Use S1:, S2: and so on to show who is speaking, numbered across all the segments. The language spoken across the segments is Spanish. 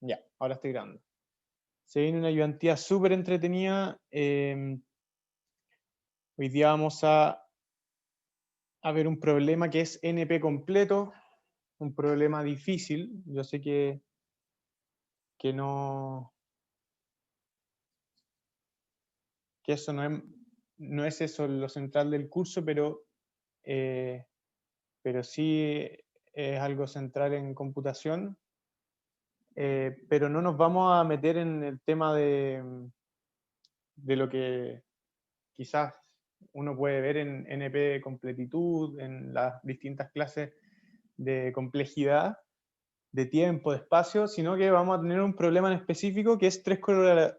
S1: Ya, ahora estoy grabando. Se viene una ayudantía súper entretenida. Hoy día vamos a ver un problema que es NP completo, un problema difícil. Yo sé que no, que eso no es eso lo central del curso, eh, pero sí es algo central en computación. Pero no nos vamos a meter en el tema de lo que quizás uno puede ver en NP de completitud, en las distintas clases de complejidad, de tiempo, de espacio, sino que vamos a tener un problema en específico que es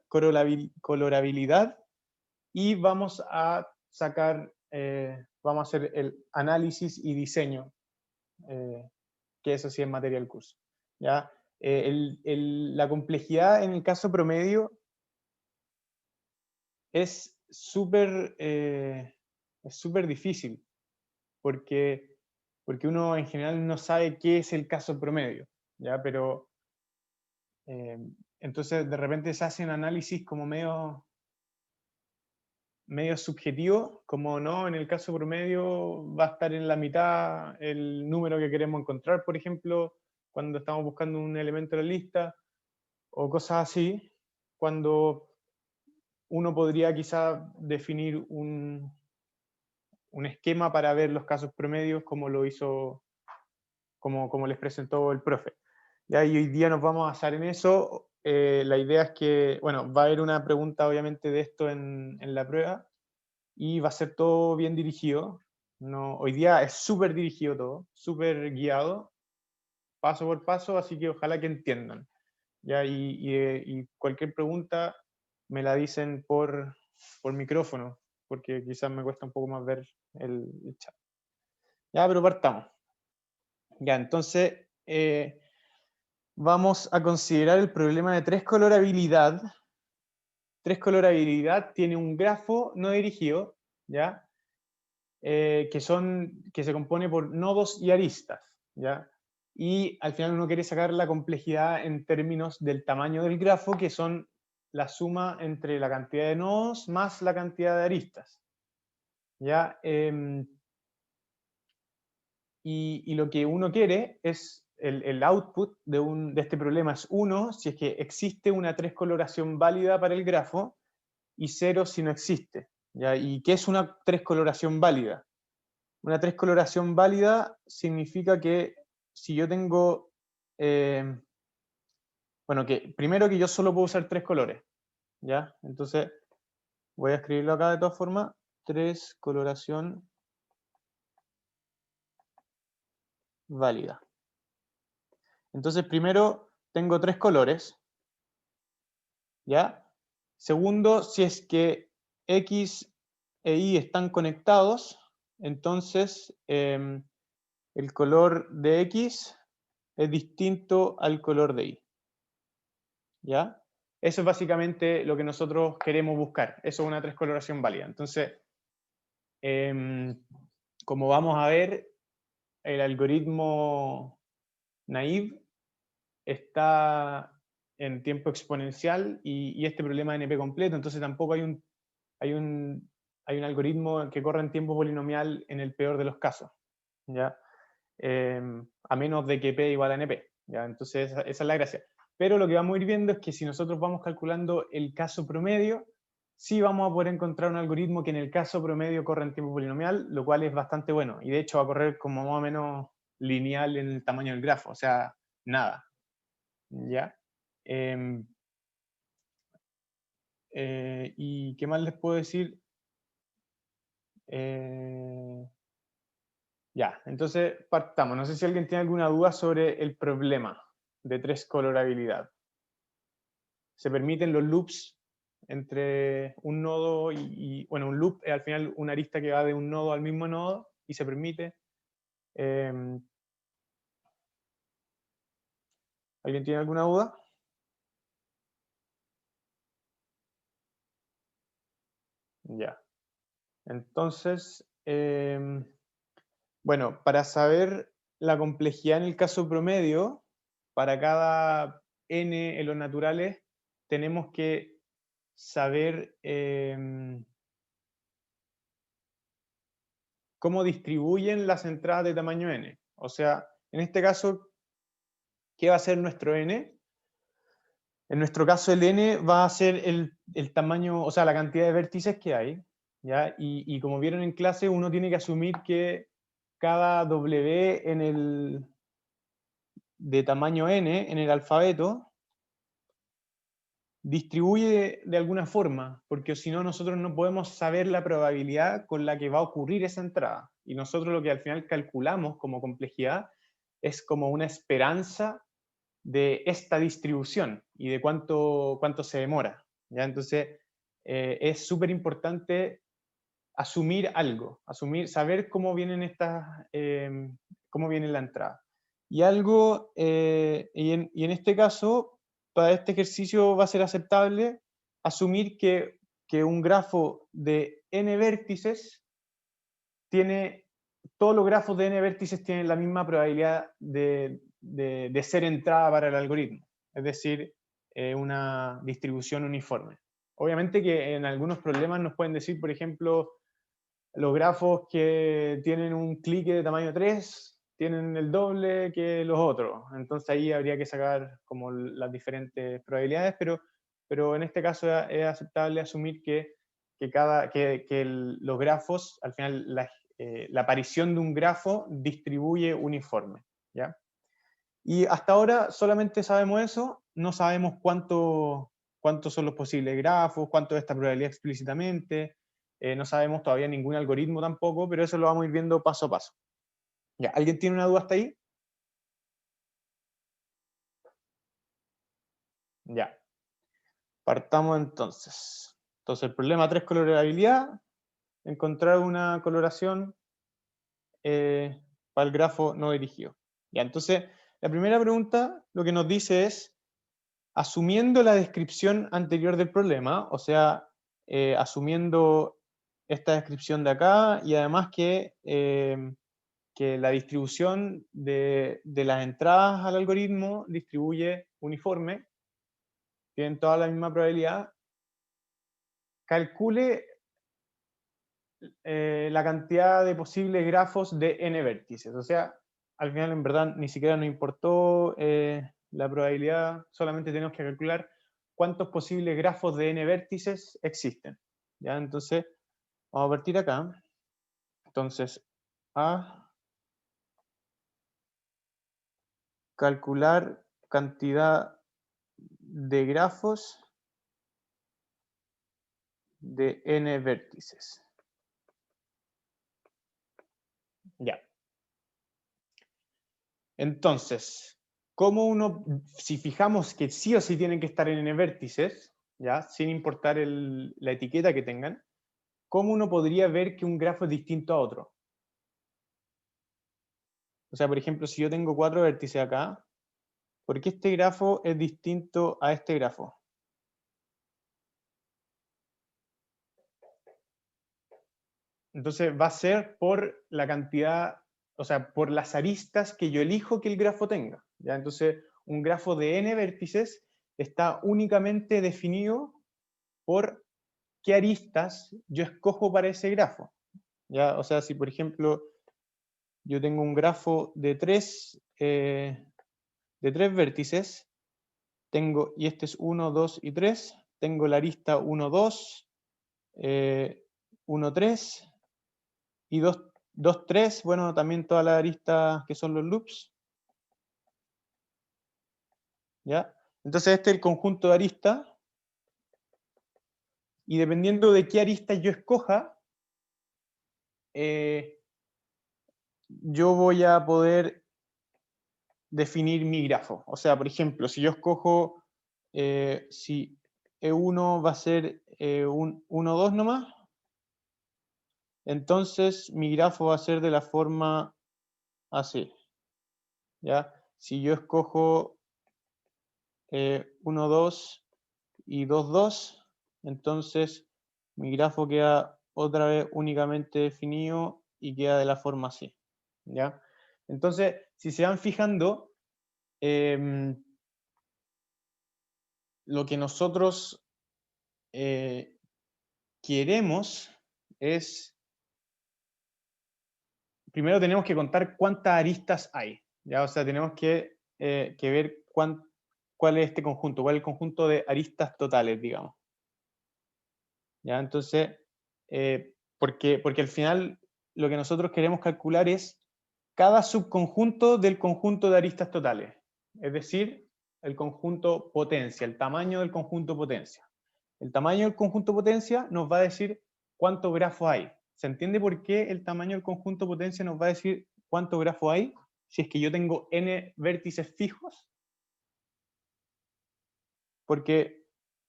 S1: colorabilidad, y vamos a sacar, vamos a hacer el análisis y diseño, que eso sí es materia del curso. ¿Ya? La complejidad en el caso promedio es súper difícil, porque, porque uno en general no sabe qué es el caso promedio, ¿ya? Pero eh, entonces de repente se hace un análisis como medio subjetivo, como no, en el caso promedio va a estar en la mitad el número que queremos encontrar, por ejemplo, cuando estamos buscando un elemento de la lista, o cosas así, cuando uno podría quizá definir un esquema para ver los casos promedios como lo hizo, como les presentó el profe. ¿Ya? Y hoy día nos vamos a basar en eso. La idea es que, bueno, va a haber una pregunta obviamente de esto en la prueba, y va a ser todo bien dirigido. No, hoy día es súper dirigido todo, súper guiado, paso por paso, así que ojalá que entiendan. ¿Ya? Y cualquier pregunta me la dicen por micrófono, porque quizás me cuesta un poco más ver el chat. Ya, pero partamos. Ya, entonces vamos a considerar el problema de tres colorabilidad. Tres colorabilidad tiene un grafo no dirigido, ¿ya? Que se compone por nodos y aristas, ¿ya? Y al final uno quiere sacar la complejidad en términos del tamaño del grafo, que son la suma entre la cantidad de nodos más la cantidad de aristas, ¿ya? Y lo que uno quiere es el output de este problema es 1 si es que existe una tres coloración válida para el grafo, y 0 si no existe, ¿ya? ¿Y qué es una tres coloración válida? Una tres coloración válida significa que si yo tengo, bueno, que primero que yo solo puedo usar tres colores, ¿ya? Entonces voy a escribirlo acá de todas formas, tres coloración válida. Entonces primero tengo tres colores, ¿ya? Segundo, si es que X e Y están conectados, entonces el color de X es distinto al color de Y, ¿ya? Eso es básicamente lo que nosotros queremos buscar. Eso es una tres coloración válida. Entonces, como vamos a ver, el algoritmo naive está en tiempo exponencial, y este problema de NP completo, entonces tampoco hay un, hay un algoritmo que corre en tiempo polinomial en el peor de los casos, ¿ya? A menos de que P igual a NP, ¿ya? Entonces esa es la gracia. Pero lo que vamos a ir viendo es que si nosotros vamos calculando el caso promedio, sí vamos a poder encontrar un algoritmo que en el caso promedio corre en tiempo polinomial, lo cual es bastante bueno, y de hecho va a correr como más o menos lineal en el tamaño del grafo, o sea, nada, ¿ya? Eh, ¿Y qué más les puedo decir? Eh, ya, entonces partamos. No sé si alguien tiene alguna duda sobre el problema de tres colorabilidad. Se permiten los loops entre un nodo bueno, un loop es al final una arista que va de un nodo al mismo nodo, y se permite. Eh, ¿Alguien tiene alguna duda? Ya. Entonces, bueno, para saber la complejidad en el caso promedio, para cada n en los naturales, tenemos que saber cómo distribuyen las entradas de tamaño n. O sea, en este caso, ¿qué va a ser nuestro n? En nuestro caso, el n va a ser el tamaño, o sea, la cantidad de vértices que hay, ¿ya? Y como vieron en clase, uno tiene que asumir que cada w de tamaño n en el alfabeto distribuye de alguna forma, porque si no nosotros no podemos saber la probabilidad con la que va a ocurrir esa entrada. Y nosotros lo que al final calculamos como complejidad es como una esperanza de esta distribución y de cuánto se demora, ¿ya? Entonces, es súper importante asumir algo, saber cómo vienen cómo viene la entrada. Y algo, y en este caso, para este ejercicio va a ser aceptable asumir que un grafo de n vértices tiene, todos los grafos de n vértices tienen la misma probabilidad de ser entrada para el algoritmo, es decir, una distribución uniforme. Obviamente que en algunos problemas nos pueden decir, por ejemplo, los grafos que tienen un clique de tamaño 3 tienen el doble que los otros. Entonces ahí habría que sacar como las diferentes probabilidades, pero en este caso es aceptable asumir que los grafos, al final la aparición de un grafo distribuye uniforme, ¿ya? Y hasta ahora solamente sabemos eso, no sabemos cuántos son los posibles grafos, cuánto es esta probabilidad explícitamente, no sabemos todavía ningún algoritmo tampoco, pero eso lo vamos a ir viendo paso a paso. ¿Ya? ¿Alguien tiene una duda hasta ahí? Ya. Partamos entonces. Entonces, el problema 3, colorabilidad, encontrar una coloración para el grafo no dirigido. Ya, entonces, la primera pregunta lo que nos dice es, asumiendo la descripción anterior del problema, o sea, asumiendo esta descripción de acá y además que la distribución de las entradas al algoritmo distribuye uniforme, tienen toda la misma probabilidad, calcule la cantidad de posibles grafos de n vértices. O sea, al final en verdad ni siquiera nos importó la probabilidad, solamente tenemos que calcular cuántos posibles grafos de n vértices existen. ¿Ya? Entonces, vamos a partir acá. Entonces, a calcular cantidad de grafos de n vértices. Ya. Entonces, ¿cómo uno, si fijamos que sí o sí tienen que estar en n vértices, ya, sin importar la etiqueta que tengan, ¿cómo uno podría ver que un grafo es distinto a otro? O sea, por ejemplo, si yo tengo 4 vértices acá, ¿por qué este grafo es distinto a este grafo? Entonces va a ser por la cantidad, o sea, por las aristas que yo elijo que el grafo tenga. ¿Ya? Entonces, un grafo de n vértices está únicamente definido por qué aristas yo escojo para ese grafo. ¿Ya? O sea, si por ejemplo yo tengo un grafo de tres vértices, y este es 1, 2 y 3, tengo la arista 1, 2, 1, 3 y 2, 2, 3, bueno, también todas las aristas que son los loops. ¿Ya? Entonces este es el conjunto de aristas, y dependiendo de qué arista yo escoja, yo voy a poder definir mi grafo. O sea, por ejemplo, si yo escojo, si E1 va a ser 1, 2 nomás, entonces mi grafo va a ser de la forma así. ¿Ya? Si yo escojo 1, 2 y 2, 2, entonces mi grafo queda otra vez únicamente definido y queda de la forma así. ¿Ya? Entonces, si se van fijando, lo que nosotros queremos es, primero tenemos que contar cuántas aristas hay, ¿ya? O sea, tenemos que ver cuál es este conjunto, cuál es el conjunto de aristas totales, digamos. ¿Ya? Entonces, porque al final lo que nosotros queremos calcular es cada subconjunto del conjunto de aristas totales, es decir, el conjunto potencia, el tamaño del conjunto potencia. El tamaño del conjunto potencia nos va a decir cuántos grafos hay. ¿Se entiende por qué el tamaño del conjunto potencia nos va a decir cuántos grafos hay? Si es que yo tengo n vértices fijos. Porque,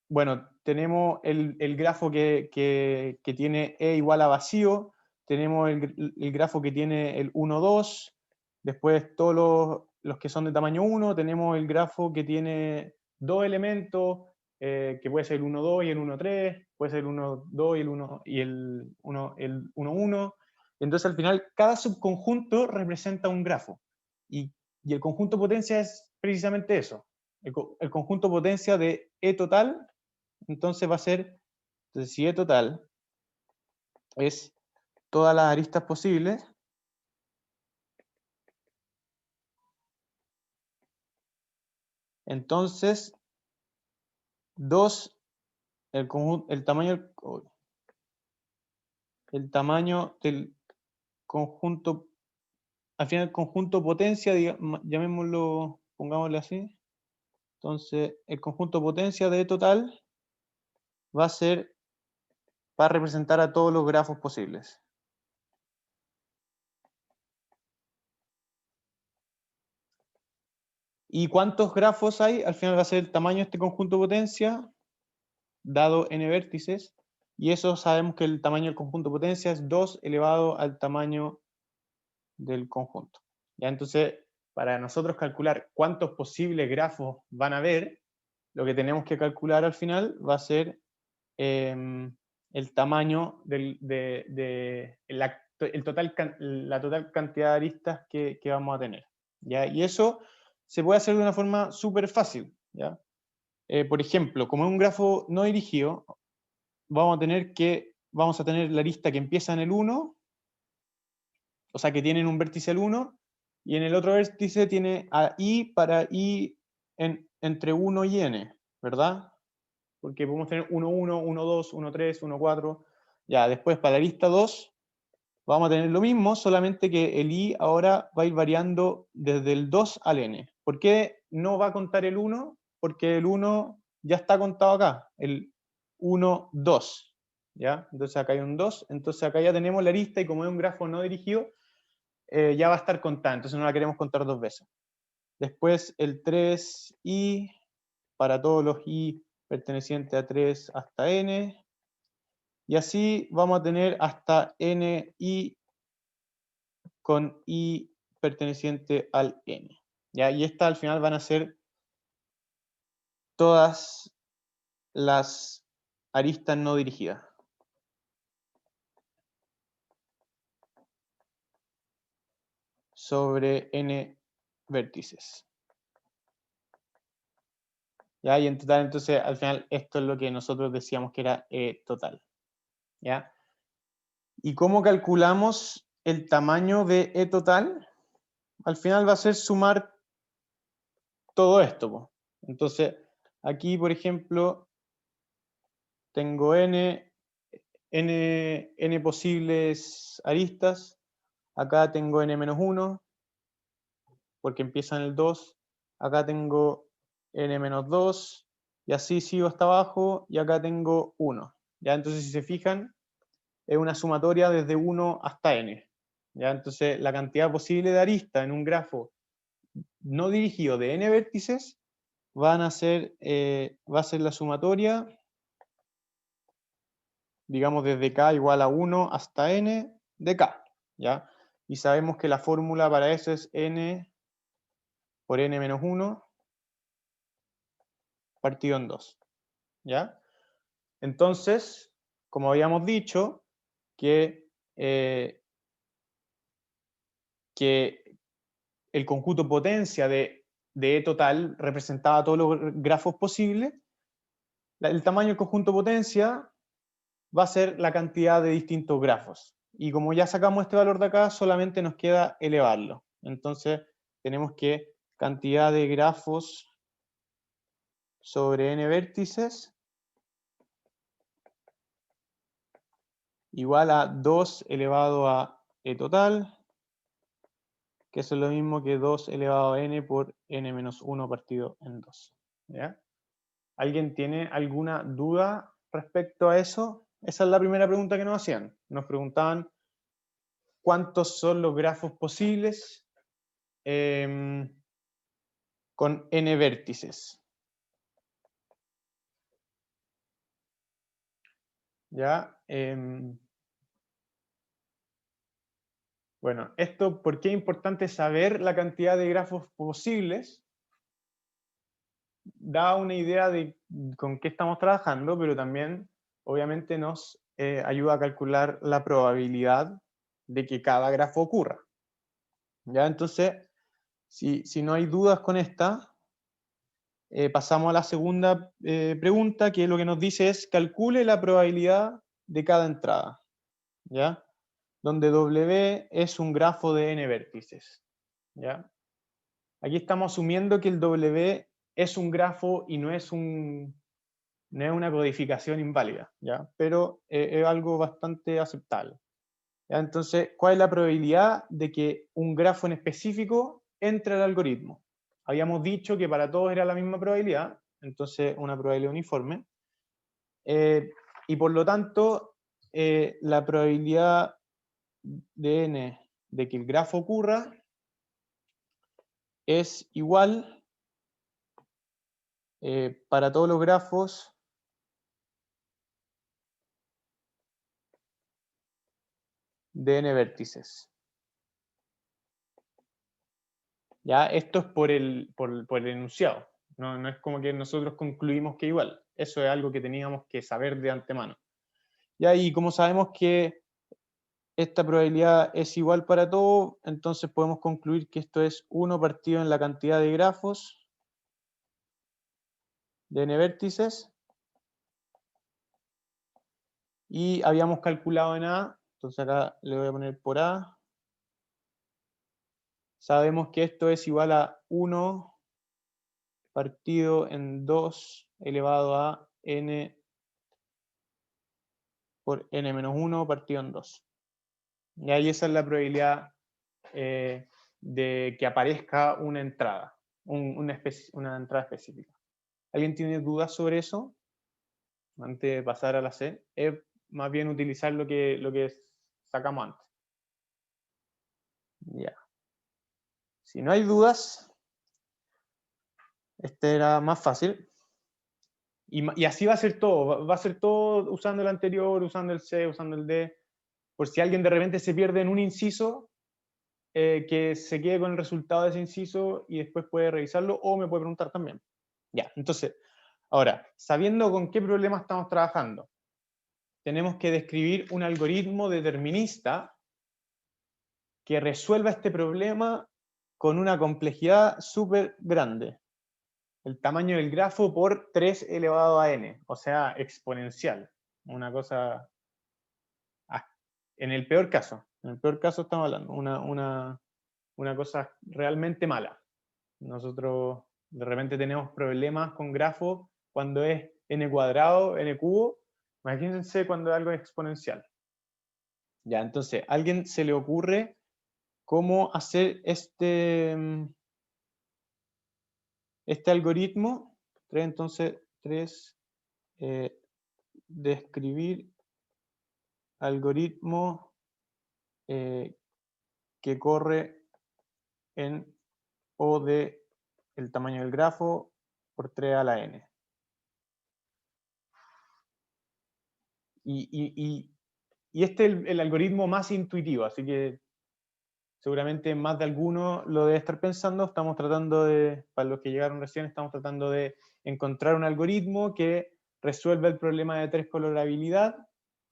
S1: bueno, tenemos el grafo que tiene E igual a vacío, tenemos el grafo que tiene el 1, 2, después todos los que son de tamaño 1, tenemos el grafo que tiene dos elementos, que puede ser el 1, 2 y el 1, 3, puede ser el 1, 2 y el 1, y el 1, 1. Entonces, al final, cada subconjunto representa un grafo. Y el conjunto potencia es precisamente eso. El conjunto potencia de E total, entonces va a ser, entonces si E total es todas las aristas posibles, entonces 2, el tamaño del conjunto, al final el conjunto potencia, llamémoslo, pongámosle así, entonces el conjunto potencia de E total va a representar a todos los grafos posibles. ¿Y cuántos grafos hay? Al final va a ser el tamaño de este conjunto potencia dado n vértices, y eso sabemos que el tamaño del conjunto potencia es 2 elevado al tamaño del conjunto. ¿Ya? Entonces, para nosotros calcular cuántos posibles grafos van a haber, lo que tenemos que calcular al final va a ser el tamaño la total cantidad de aristas que vamos a tener. ¿Ya? Y eso se puede hacer de una forma súper fácil. ¿Ya? Por ejemplo, como es un grafo no dirigido, vamos a tener la arista que empieza en el 1, o sea, que tienen un vértice al 1, y en el otro vértice tiene a i para i entre 1 y n, ¿verdad? Porque podemos tener 1, 1, 1, 2, 1, 3, 1, 4. Ya, después para la arista 2 vamos a tener lo mismo, solamente que el i ahora va a ir variando desde el 2 al n. ¿Por qué no va a contar el 1? Porque el 1 ya está contado acá, el 1, 2. ¿Ya? Entonces acá hay un 2, entonces acá ya tenemos la arista y como es un grafo no dirigido, ya va a estar contada, entonces no la queremos contar dos veces. Después el 3i para todos los i pertenecientes a 3 hasta n, y así vamos a tener hasta ni con i perteneciente al n. ¿Ya? Y estas al final van a ser todas las aristas no dirigidas. Sobre n vértices. ¿Ya? Y en total, entonces, al final, esto es lo que nosotros decíamos que era E total. ¿Ya? ¿Y cómo calculamos el tamaño de E total? Al final va a ser sumar todo esto, po. Entonces, aquí, por ejemplo, tengo n posibles aristas. Acá tengo n-1, porque empieza en el 2. Acá tengo n-2, y así sigo hasta abajo, y acá tengo 1. ¿Ya? Entonces, si se fijan, es una sumatoria desde 1 hasta n. ¿Ya? Entonces, la cantidad posible de aristas en un grafo no dirigido de n vértices va a ser la sumatoria, digamos, desde k igual a 1 hasta n de k. ¿Ya? Y sabemos que la fórmula para eso es n por n menos 1 partido en 2. ¿Ya? Entonces, como habíamos dicho, que el conjunto potencia de E total representaba todos los grafos posibles, el tamaño del conjunto potencia va a ser la cantidad de distintos grafos. Y como ya sacamos este valor de acá, solamente nos queda elevarlo. Entonces tenemos que cantidad de grafos sobre n vértices igual a 2 elevado a e total, que eso es lo mismo que 2 elevado a n por n menos 1 partido en 2. ¿Ya? ¿Alguien tiene alguna duda respecto a eso? Esa es la primera pregunta que nos hacían. Nos preguntaban cuántos son los grafos posibles con n vértices. ¿Ya? Bueno, esto, ¿por qué es importante saber la cantidad de grafos posibles? Da una idea de con qué estamos trabajando, pero también, obviamente, nos ayuda a calcular la probabilidad de que cada grafo ocurra. ¿Ya? Entonces, si no hay dudas con esta, pasamos a la segunda pregunta, que lo que nos dice es calcule la probabilidad de cada entrada. ¿Ya? Donde W es un grafo de n vértices. ¿Ya? Aquí estamos asumiendo que el W es un grafo y no es una codificación inválida, ¿ya? Pero es algo bastante aceptable. ¿Ya? Entonces, ¿cuál es la probabilidad de que un grafo en específico entre al algoritmo? Habíamos dicho que para todos era la misma probabilidad, entonces una probabilidad uniforme. Y por lo tanto, la probabilidad de n de que el grafo ocurra es igual para todos los grafos de n vértices. ¿Ya? Esto es por el enunciado. No es como que nosotros concluimos que igual. Eso es algo que teníamos que saber de antemano. ¿Ya? Y como sabemos que esta probabilidad es igual para todo, entonces podemos concluir que esto es 1 partido en la cantidad de grafos de n vértices. Y habíamos calculado en A, entonces acá le voy a poner por A. Sabemos que esto es igual a 1 partido en 2 elevado a n por n menos 1 partido en 2. Y ahí esa es la probabilidad de que aparezca una entrada, una entrada específica. ¿Alguien tiene dudas sobre eso? Antes de pasar a la C, es más bien utilizar lo que sacamos antes. Ya. Si no hay dudas, este era más fácil. Y así va a ser todo. Va a ser todo usando el anterior, usando el C, usando el D. Por si alguien de repente se pierde en un inciso, que se quede con el resultado de ese inciso y después puede revisarlo o me puede preguntar también. Ya, entonces, ahora, sabiendo con qué problema estamos trabajando, tenemos que describir un algoritmo determinista que resuelva este problema con una complejidad súper grande. El tamaño del grafo por 3 elevado a n, o sea, exponencial. Una cosa... en el peor caso estamos hablando, una cosa realmente mala. Nosotros de repente tenemos problemas con grafos cuando es n cuadrado, n cubo. Imagínense cuando es algo exponencial. Ya, entonces, ¿a alguien se le ocurre cómo hacer este algoritmo? Entonces, 3, describir algoritmo que corre en O de el tamaño del grafo por 3 a la n. Y este es el algoritmo más intuitivo, así que seguramente más de alguno lo debe estar pensando. Estamos tratando de, para los que llegaron recién, estamos tratando de encontrar un algoritmo que resuelva el problema de tres colorabilidad.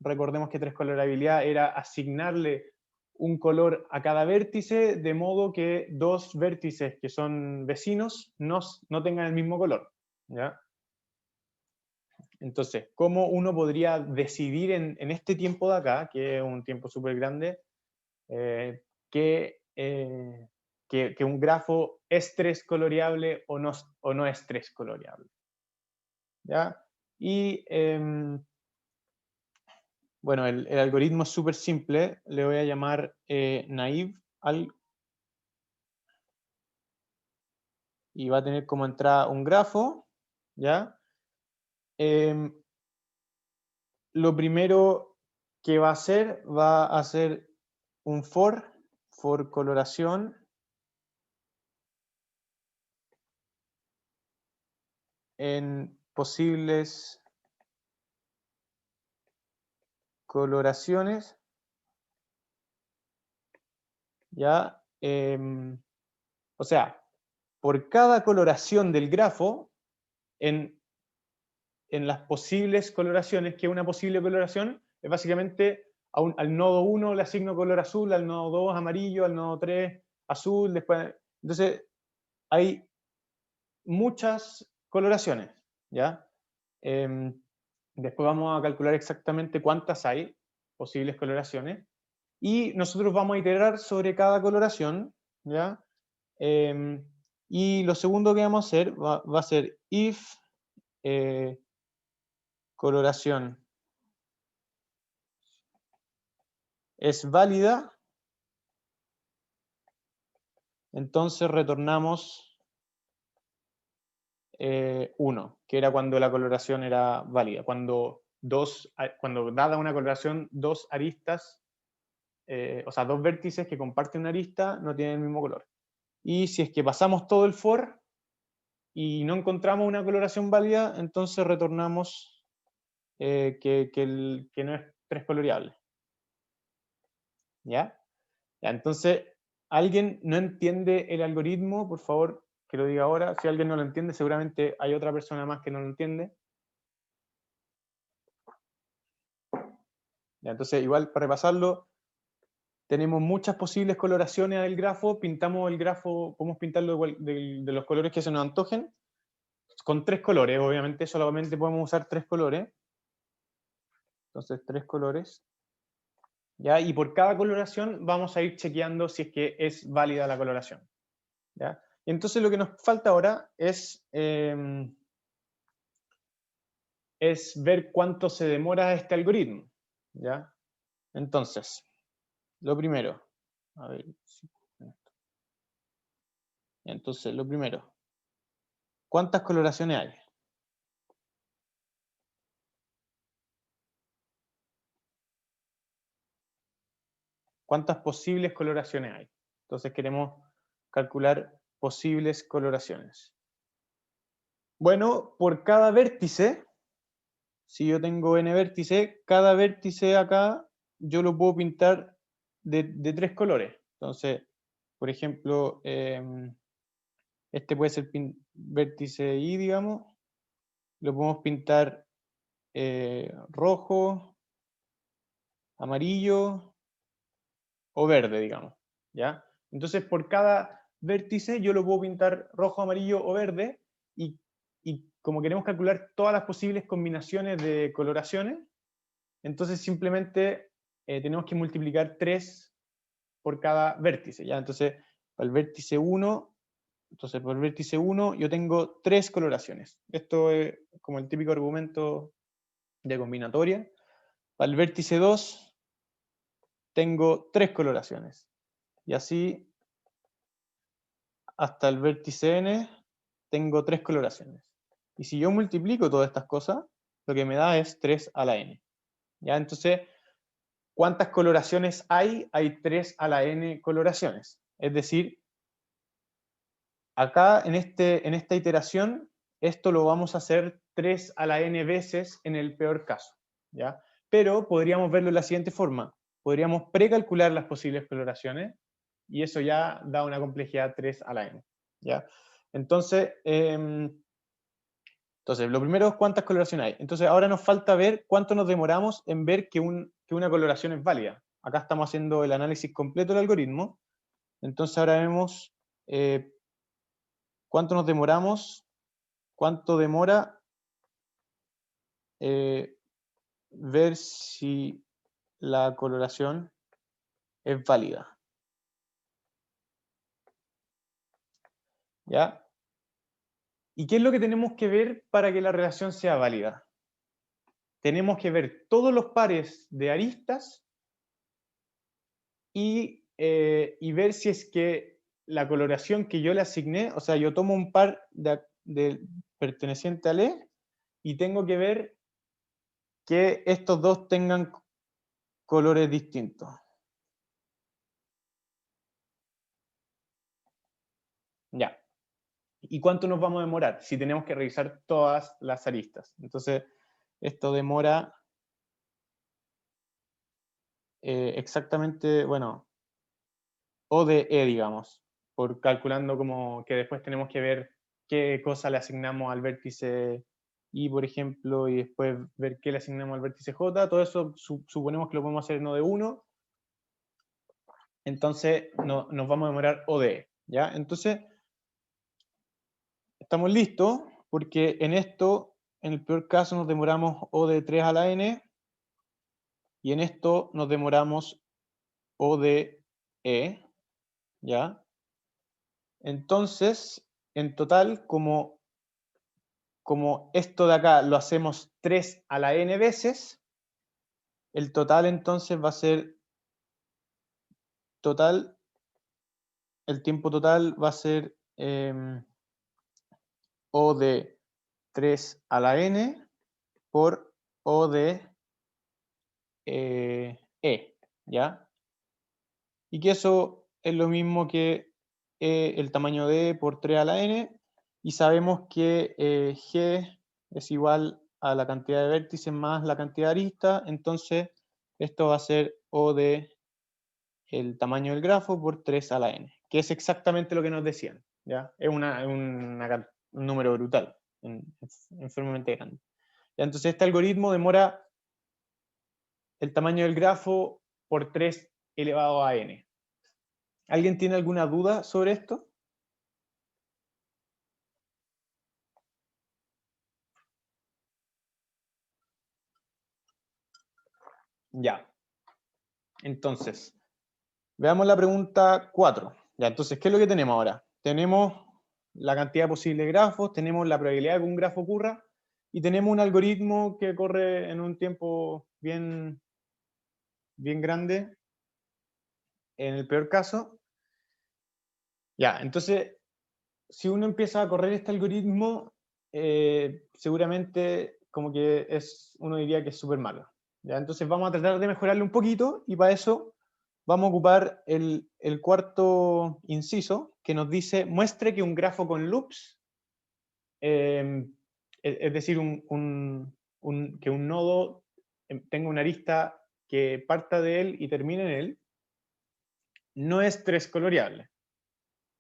S1: Recordemos que tres colorabilidad era asignarle un color a cada vértice, de modo que dos vértices que son vecinos no tengan el mismo color. ¿Ya? Entonces, ¿cómo uno podría decidir en este tiempo de acá, que es un tiempo súper grande, que un grafo es 3 coloreable o no es 3 coloreable? ¿Ya? Y bueno, el algoritmo es súper simple, le voy a llamar naive y va a tener como entrada un grafo, ¿ya? Lo primero que va a hacer un for coloración, en posibles coloraciones, ¿ya? O sea, por cada coloración del grafo, en las posibles coloraciones, que una posible coloración es básicamente al nodo 1 le asigno color azul, al nodo 2 amarillo, al nodo 3 azul, después... Entonces, hay muchas coloraciones, ¿ya? Después vamos a calcular exactamente cuántas hay posibles coloraciones y nosotros vamos a iterar sobre cada coloración, ¿ya? Y lo segundo que vamos a hacer va a ser if coloración es válida, entonces retornamos 1, que era cuando la coloración era válida, cuando dada una coloración, dos aristas, o sea, dos vértices que comparten una arista no tienen el mismo color. Y si es que pasamos todo el for y no encontramos una coloración válida, entonces retornamos que no es 3 coloreable. ¿Ya? Ya, entonces, ¿alguien no entiende el algoritmo? Por favor, que lo diga ahora. Si alguien no lo entiende, seguramente hay otra persona más que no lo entiende. Ya, entonces, igual, para repasarlo, tenemos muchas posibles coloraciones del grafo. Pintamos el grafo, podemos pintarlo de los colores que se nos antojen. Con 3 colores, obviamente, solamente podemos usar 3 colores. Entonces, 3 colores. ¿Ya? Y por cada coloración vamos a ir chequeando si es que es válida la coloración. ¿Ya? Y entonces lo que nos falta ahora es ver cuánto se demora este algoritmo. ¿Ya? Entonces, lo primero. A ver, entonces, lo primero. ¿Cuántas coloraciones hay? ¿Cuántas posibles coloraciones hay? Entonces queremos calcular posibles coloraciones. Bueno, por cada vértice, si yo tengo n vértices, cada vértice acá yo lo puedo pintar de 3 colores. Entonces, por ejemplo, este puede ser vértice I, digamos. Lo podemos pintar rojo, amarillo o verde, digamos. ¿Ya? Entonces, por cada vértice yo lo puedo pintar rojo, amarillo o verde y como queremos calcular todas las posibles combinaciones de coloraciones, entonces simplemente tenemos que multiplicar 3 por cada vértice, ¿ya? Entonces, para el vértice 1, entonces por el vértice 1 yo tengo 3 coloraciones. Esto es como el típico argumento de combinatoria. Para el vértice 2 tengo 3 coloraciones. Y así hasta el vértice n tengo 3 coloraciones. Y si yo multiplico todas estas cosas, lo que me da es 3 a la n. ¿Ya? Entonces, ¿cuántas coloraciones hay? Hay 3 a la n coloraciones. Es decir, acá en esta iteración, esto lo vamos a hacer 3 a la n veces en el peor caso. ¿Ya? Pero podríamos verlo de la siguiente forma. Podríamos precalcular las posibles coloraciones y eso ya da una complejidad 3 a la n. ¿Ya? Entonces, lo primero es cuántas coloraciones hay. Entonces, ahora nos falta ver cuánto nos demoramos en ver que una coloración es válida. Acá estamos haciendo el análisis completo del algoritmo. Entonces, ahora vemos cuánto nos demoramos, cuánto demora ver si la coloración es válida. ¿Ya? ¿Y qué es lo que tenemos que ver para que la relación sea válida? Tenemos que ver todos los pares de aristas y ver si es que la coloración que yo le asigné, o sea, yo tomo un par perteneciente al E y tengo que ver que estos dos tengan colores distintos. Ya. ¿Y cuánto nos vamos a demorar? Si tenemos que revisar todas las aristas. Entonces, esto demora exactamente, bueno, O de E, digamos, por calculando como que después tenemos que ver qué cosa le asignamos al vértice I, por ejemplo, y después ver qué le asignamos al vértice J. Todo eso suponemos que lo podemos hacer en O de 1. Entonces, nos vamos a demorar O de E. ¿Ya? Entonces, estamos listos, porque en esto, en el peor caso, nos demoramos O de 3 a la N, y en esto nos demoramos O de E, ¿ya? Entonces, en total, como esto de acá lo hacemos 3 a la N veces, el total entonces va a ser, el tiempo total va a ser O de 3 a la N por O de E, ¿ya? Y que eso es lo mismo que el tamaño de E por 3 a la N, y sabemos que G es igual a la cantidad de vértices más la cantidad de aristas, entonces esto va a ser O de el tamaño del grafo por 3 a la N, que es exactamente lo que nos decían, ¿ya? Es un número brutal, enfermamente grande. ¿Ya? Entonces este algoritmo demora el tamaño del grafo por 3 elevado a N. ¿Alguien tiene alguna duda sobre esto? Ya. Entonces, veamos la pregunta 4. Ya, entonces, ¿qué es lo que tenemos ahora? Tenemos la cantidad posible de grafos, tenemos la probabilidad de que un grafo ocurra, y tenemos un algoritmo que corre en un tiempo bien grande, en el peor caso. Ya, entonces, si uno empieza a correr este algoritmo, seguramente como que uno diría que es súper malo. ¿Ya? Entonces vamos a tratar de mejorarlo un poquito, y para eso vamos a ocupar el cuarto inciso, que nos dice: muestre que un grafo con loops, es decir, que un nodo tenga una arista que parta de él y termine en él, no es tres coloreable.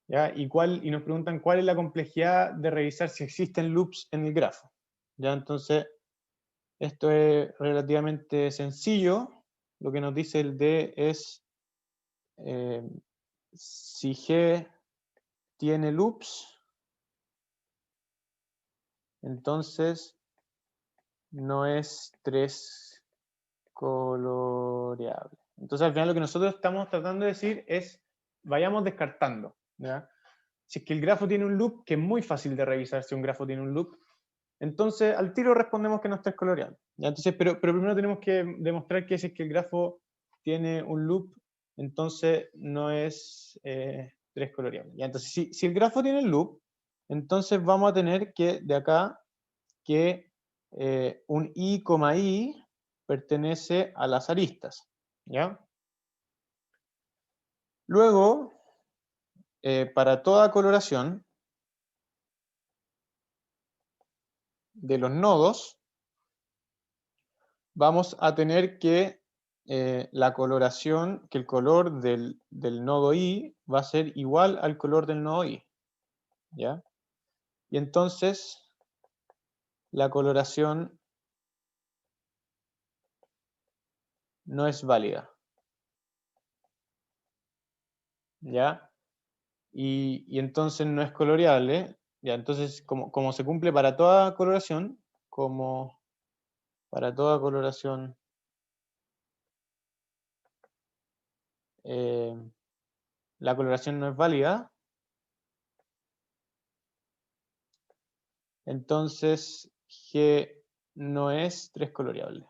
S1: ¿Ya? Y nos preguntan cuál es la complejidad de revisar si existen loops en el grafo. ¿Ya? Entonces, esto es relativamente sencillo. Lo que nos dice el D es si G tiene loops, entonces no es tres coloreable. Entonces, al final, lo que nosotros estamos tratando de decir es: vayamos descartando. ¿Ya? Si es que el grafo tiene un loop, que es muy fácil de revisar si un grafo tiene un loop, entonces al tiro respondemos que no está coloreable. ¿Ya? Entonces, pero primero tenemos que demostrar que si es que el grafo tiene un loop, entonces no es tres coloreable. ¿Ya? Entonces, si el grafo tiene el loop, entonces vamos a tener que de acá que un i, i pertenece a las aristas. ¿Ya? Luego, para toda coloración de los nodos, vamos a tener que la coloración, que el color del nodo i va a ser igual al color del nodo i. ¿Ya? Y entonces la coloración no es válida. ¿Ya? Y entonces no es coloreable. ¿Ya? Entonces, como se cumple para toda coloración, como para toda coloración la coloración no es válida, entonces G no es 3 coloreable.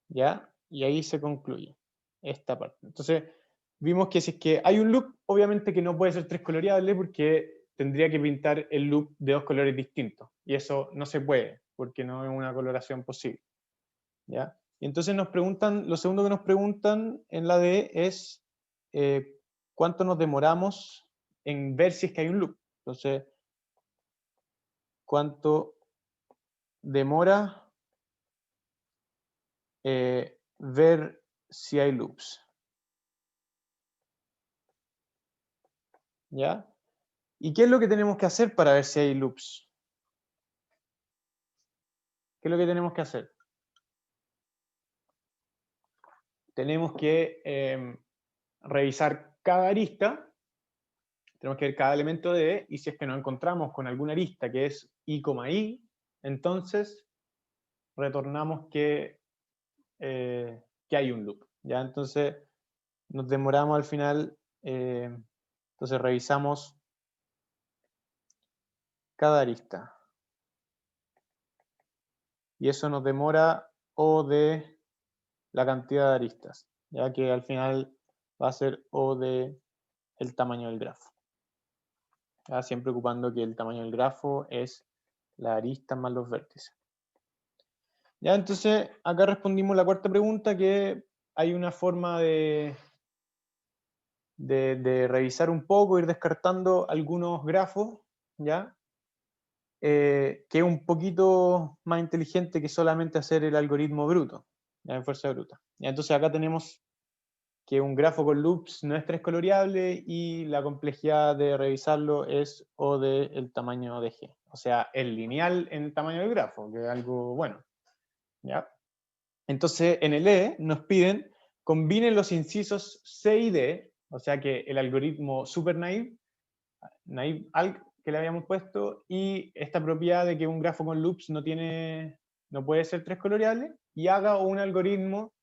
S1: ¿Ya? Y ahí se concluye esta parte. Entonces, vimos que si es que hay un loop, obviamente que no puede ser 3 coloreable porque tendría que pintar el loop de 2 colores distintos. Y eso no se puede, porque no es una coloración posible. ¿Ya? Y entonces nos preguntan, lo segundo que nos preguntan en la D es cuánto nos demoramos en ver si es que hay un loop. Entonces, cuánto demora ver si hay loops. ¿Ya? ¿Y qué es lo que tenemos que hacer para ver si hay loops? ¿Qué es lo que tenemos que hacer? Tenemos que revisar cada arista, tenemos que ver cada elemento de, y si es que nos encontramos con alguna arista que es i, i, entonces retornamos que hay un loop. ¿Ya? Entonces nos demoramos al final, entonces revisamos cada arista. Y eso nos demora O de la cantidad de aristas, ya que al final va a ser O de el tamaño del grafo. ¿Ya? Siempre ocupando que el tamaño del grafo es la arista más los vértices. Ya, entonces acá respondimos la cuarta pregunta, que hay una forma de revisar un poco, ir descartando algunos grafos, ¿ya? Que es un poquito más inteligente que solamente hacer el algoritmo bruto, ¿ya? En fuerza bruta. ¿Ya? Entonces acá tenemos que un grafo con loops no es 3 coloreable y la complejidad de revisarlo es O del tamaño de G. O sea, es lineal en el tamaño del grafo, que es algo bueno. ¿Ya? Entonces, en el E nos piden combinen los incisos C y D, o sea que el algoritmo super naive alg que le habíamos puesto, y esta propiedad de que un grafo con loops no puede ser 3 coloreable, y haga un algoritmo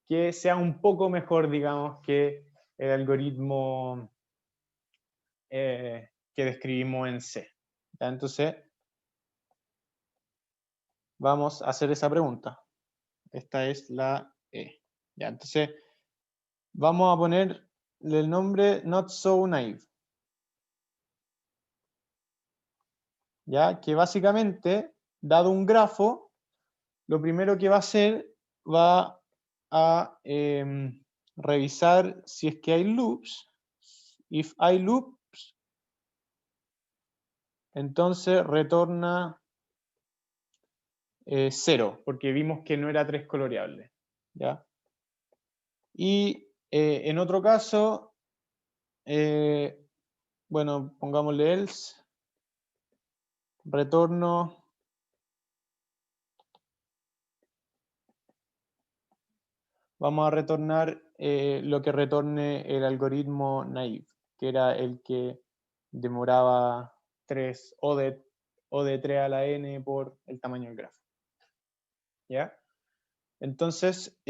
S1: que sea un poco mejor, digamos, que el algoritmo que describimos en C. ¿Ya? Entonces, vamos a hacer esa pregunta. Esta es la E. ¿Ya? Entonces, vamos a ponerle el nombre Not So Naive. ¿Ya? Que básicamente, dado un grafo, lo primero que va a hacer va a revisar si es que hay loops. If hay loops, entonces retorna 0, porque vimos que no era 3 coloreable. ¿Ya? Y en otro caso, bueno, pongámosle else, retorno vamos a retornar lo que retorne el algoritmo naive, que era el que demoraba 3 o de 3 a la n por el tamaño del grafo. ¿Ya? Entonces,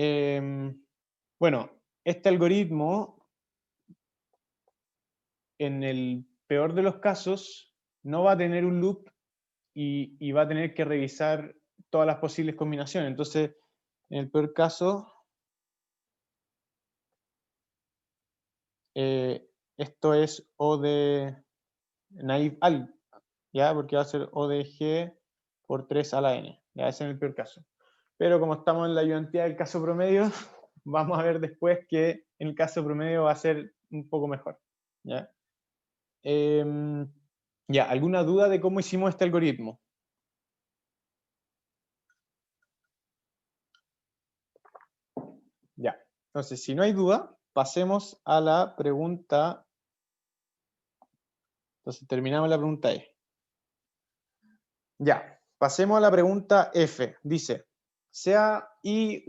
S1: bueno, este algoritmo, en el peor de los casos, no va a tener un loop y va a tener que revisar todas las posibles combinaciones. Entonces, en el peor caso, esto es O de naive alg, ¿ya? Porque va a ser O de G por 3 a la n, ¿ya? Ese es el peor caso. Pero como estamos en la ayudantía del caso promedio, vamos a ver después que en el caso promedio va a ser un poco mejor, ¿ya? Ya, ¿alguna duda de cómo hicimos este algoritmo? Ya, entonces si no hay duda, pasemos a la pregunta. Entonces terminamos la pregunta E. Ya, pasemos a la pregunta F. Dice, sea I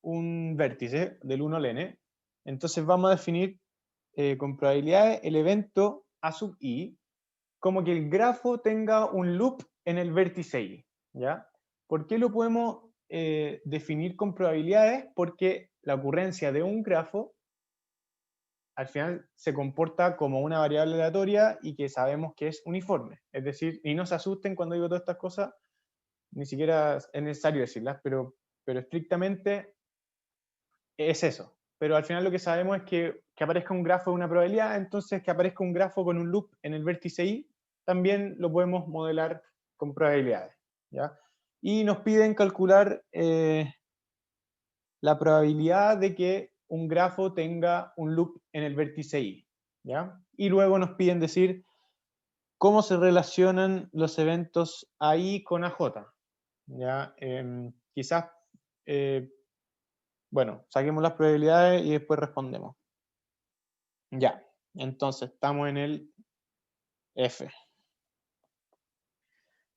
S1: un vértice del 1 al n, entonces vamos a definir con probabilidades el evento A sub I, como que el grafo tenga un loop en el vértice Y, ¿ya? ¿Por qué lo podemos definir con probabilidades? Porque la ocurrencia de un grafo al final se comporta como una variable aleatoria y que sabemos que es uniforme. Es decir, y no se asusten cuando digo todas estas cosas, ni siquiera es necesario decirlas, pero estrictamente es eso. Pero al final lo que sabemos es que aparezca un grafo de una probabilidad, entonces que aparezca un grafo con un loop en el vértice Y, también lo podemos modelar con probabilidades, ¿ya? Y nos piden calcular la probabilidad de que un grafo tenga un loop en el vértice Y, ¿ya? Y luego nos piden decir cómo se relacionan los eventos AI con AJ, ¿ya? Quizás, bueno, saquemos las probabilidades y después respondemos. Ya, entonces estamos en el F.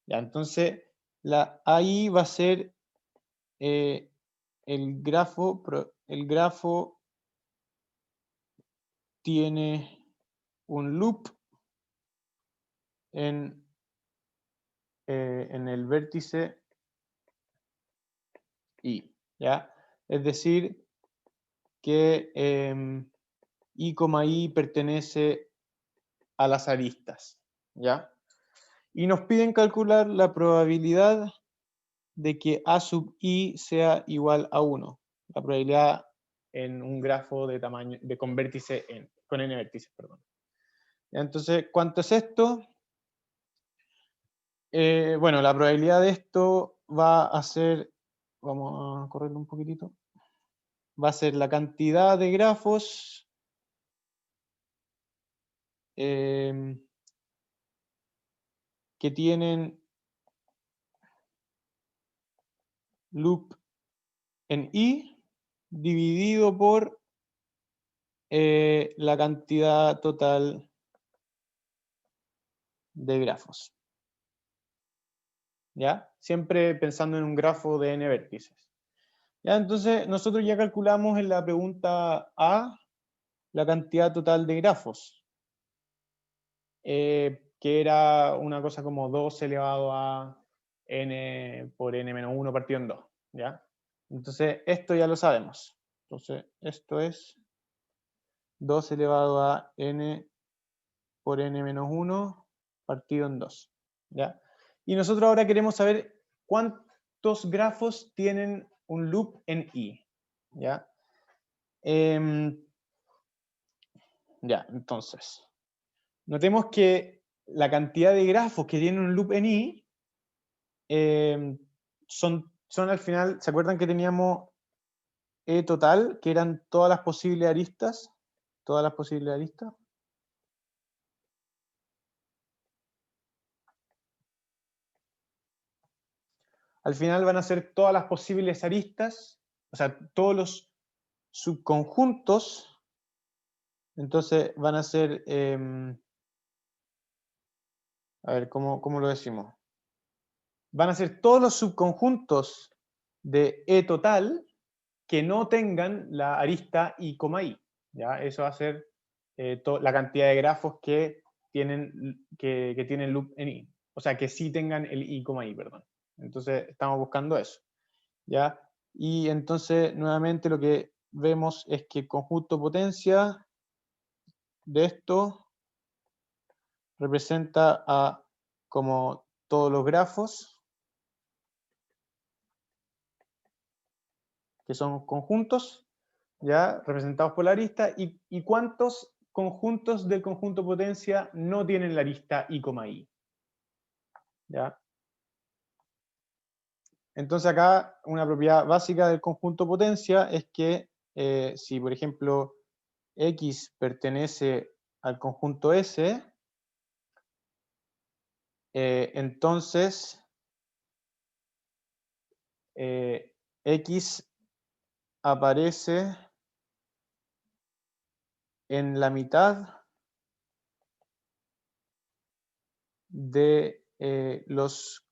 S1: Ya, entonces la AI va a ser el grafo tiene un loop en el vértice Y, ¿ya? Es decir, que I, I pertenece a las aristas, ¿ya? Y nos piden calcular la probabilidad de que A sub I sea igual a 1. La probabilidad en un grafo de tamaño, con vértice n, con n vértices, perdón. Entonces, ¿cuánto es esto? Bueno, la probabilidad de esto va a ser, vamos a correrlo un poquitito, va a ser la cantidad de grafos que tienen loop en I dividido por la cantidad total de grafos. ¿Ya? Siempre pensando en un grafo de n vértices. ¿Ya? Entonces, nosotros ya calculamos en la pregunta A la cantidad total de grafos, que era una cosa como 2 elevado a n por n menos 1 partido en 2. ¿Ya? Entonces, esto ya lo sabemos. Entonces, esto es 2 elevado a n por n menos 1 partido en 2. ¿Ya? Y nosotros ahora queremos saber cuántos grafos tienen un loop en I. ¿Ya? Ya, entonces, notemos que la cantidad de grafos que tienen un loop en I son al final, ¿se acuerdan que teníamos E total, que eran todas las posibles aristas? Todas las posibles aristas. Al final van a ser todas las posibles aristas, o sea, todos los subconjuntos. Entonces van a ser, a ver, ¿cómo lo decimos? Van a ser todos los subconjuntos de E total que no tengan la arista I, I. ¿Ya? Eso va a ser la cantidad de grafos que tienen loop en I. O sea, que sí tengan el I, I, perdón. Entonces estamos buscando eso. ¿Ya? Y entonces nuevamente lo que vemos es que el conjunto potencia de esto representa a como todos los grafos que son conjuntos, ya representados por la arista, y cuántos conjuntos del conjunto potencia no tienen la arista I, I. ¿Ya? Entonces acá una propiedad básica del conjunto potencia es que si por ejemplo X pertenece al conjunto S, entonces X aparece en la mitad de los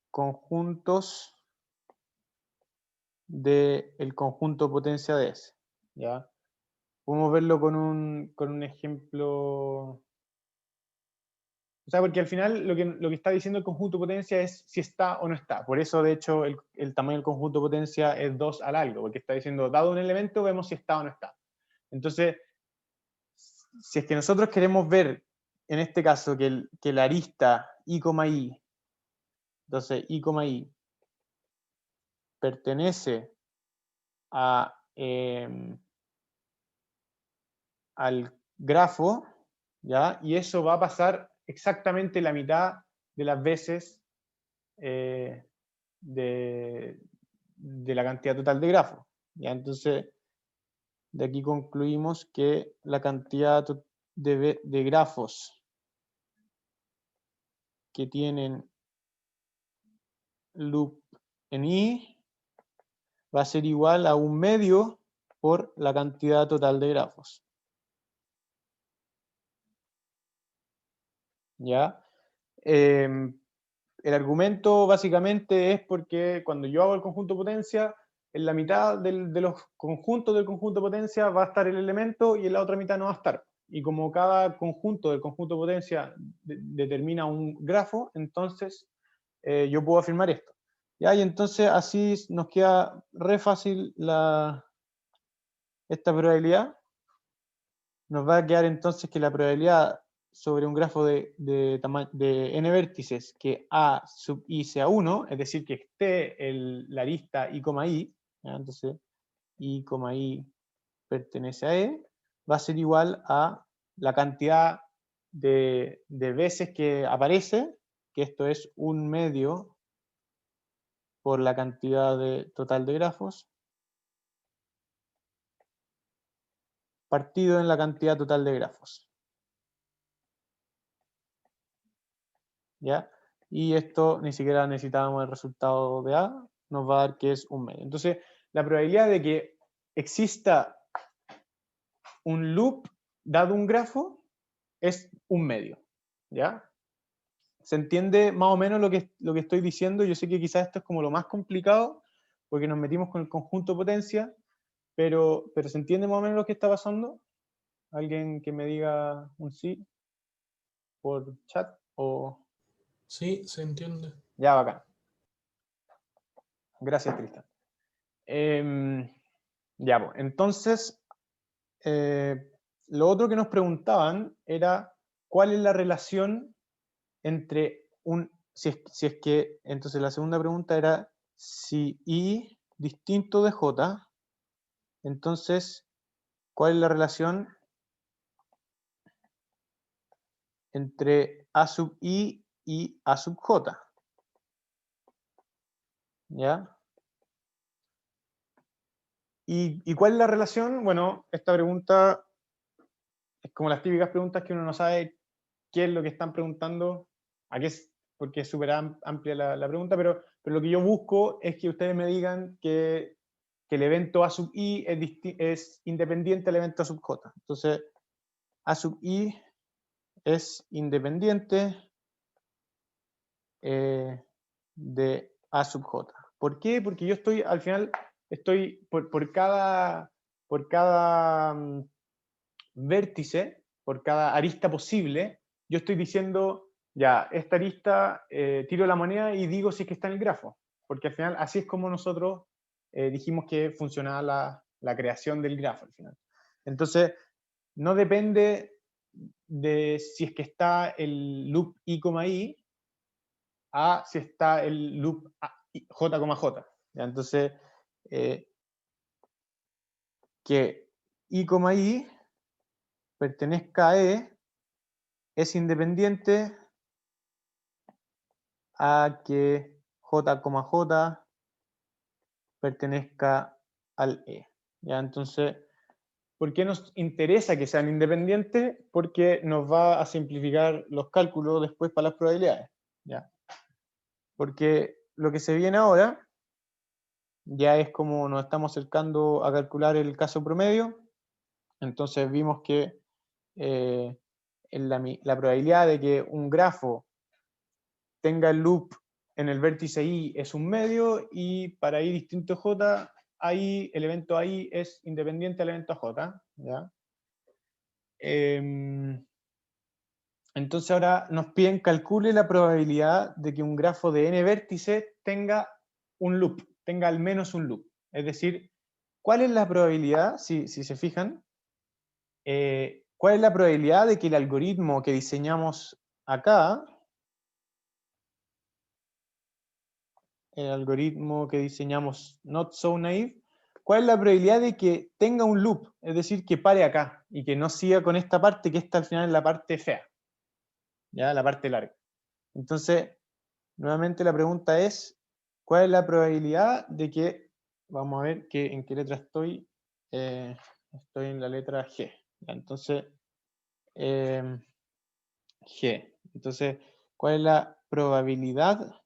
S1: conjuntos del conjunto potencia de S. ¿Ya? Podemos verlo con un ejemplo O sea, porque al final lo que está diciendo el conjunto potencia es si está o no está. Por eso, de hecho, el tamaño del conjunto potencia es 2 al algo, porque está diciendo, dado un elemento, vemos si está o no está. Entonces, si es que nosotros queremos ver, en este caso, que la arista I, I, entonces I, I pertenece al grafo, ¿ya? Y eso va a pasar exactamente la mitad de las veces de la cantidad total de grafos. ¿Ya? Entonces, de aquí concluimos que la cantidad de grafos que tienen loop en I va a ser igual a 1/2 por la cantidad total de grafos. ¿Ya? El argumento básicamente es porque cuando yo hago el conjunto potencia, en la mitad de los conjuntos del conjunto potencia va a estar el elemento y en la otra mitad no va a estar. Y como cada conjunto del conjunto potencia determina un grafo, entonces yo puedo afirmar esto. ¿Ya? Y entonces así nos queda re fácil esta probabilidad. Nos va a quedar entonces que la probabilidad sobre un grafo de n vértices que A sub i sea 1, es decir, que esté la arista I, I, ¿ya? Entonces I, I pertenece a E, va a ser igual a la cantidad de veces que aparece, que esto es 1/2 por la cantidad total de grafos, partido en la cantidad total de grafos. ¿Ya? Y esto ni siquiera necesitábamos el resultado de A, nos va a dar que es 1/2. Entonces, la probabilidad de que exista un loop dado un grafo es 1/2. ¿Ya? ¿Se entiende más o menos lo que estoy diciendo? Yo sé que quizás esto es como lo más complicado, porque nos metimos con el conjunto potencia, pero ¿se entiende más o menos lo que está pasando? ¿Alguien que me diga un sí por chat? O...
S2: Sí, se entiende.
S1: Ya, bacán. Gracias, Cristian. Ya, pues, entonces, lo otro que nos preguntaban era cuál es la relación entre si es que, entonces la segunda pregunta era si I distinto de J, entonces, ¿cuál es la relación entre A sub I y A sub J? ¿Ya? ¿Y cuál es la relación? Bueno, esta pregunta es como las típicas preguntas que uno no sabe qué es lo que están preguntando, a qué es, porque es súper amplia la pregunta, pero lo que yo busco es que ustedes me digan que el evento A sub I es independiente del evento A sub J. Entonces, A sub I es independiente de A sub J. ¿Por qué? Porque yo estoy, al final, estoy por cada vértice, por cada arista posible, yo estoy diciendo, ya, esta arista, tiro la moneda y digo si es que está en el grafo, porque al final así es como nosotros dijimos que funcionaba la creación del grafo al final. Entonces, no depende de si es que está el loop I, I, a si está el loop J, J. ¿Ya? Entonces, que I, I pertenezca a E es independiente a que J, J pertenezca al E. ¿Ya? Entonces, ¿por qué nos interesa que sean independientes? Porque nos va a simplificar los cálculos después para las probabilidades. ¿Ya? Porque lo que se viene ahora ya es como nos estamos acercando a calcular el caso promedio. Entonces vimos que la probabilidad de que un grafo tenga el loop en el vértice I es 1/2 y para I distinto J, ahí, el evento AI es independiente del evento J. ¿Ya? Entonces ahora nos piden calcule la probabilidad de que un grafo de n vértices tenga un loop, tenga al menos un loop. Es decir, ¿cuál es la probabilidad, si se fijan, cuál es la probabilidad de que el algoritmo que diseñamos acá, el algoritmo que diseñamos Not So Naive, cuál es la probabilidad de que tenga un loop, es decir, que pare acá y que no siga con esta parte, que esta al final es la parte fea, ¿ya? La parte larga. Entonces, nuevamente la pregunta es, ¿cuál es la probabilidad de que, vamos a ver en qué letra estoy, estoy en la letra G, ¿ya? Entonces, G. Entonces, ¿cuál es la probabilidad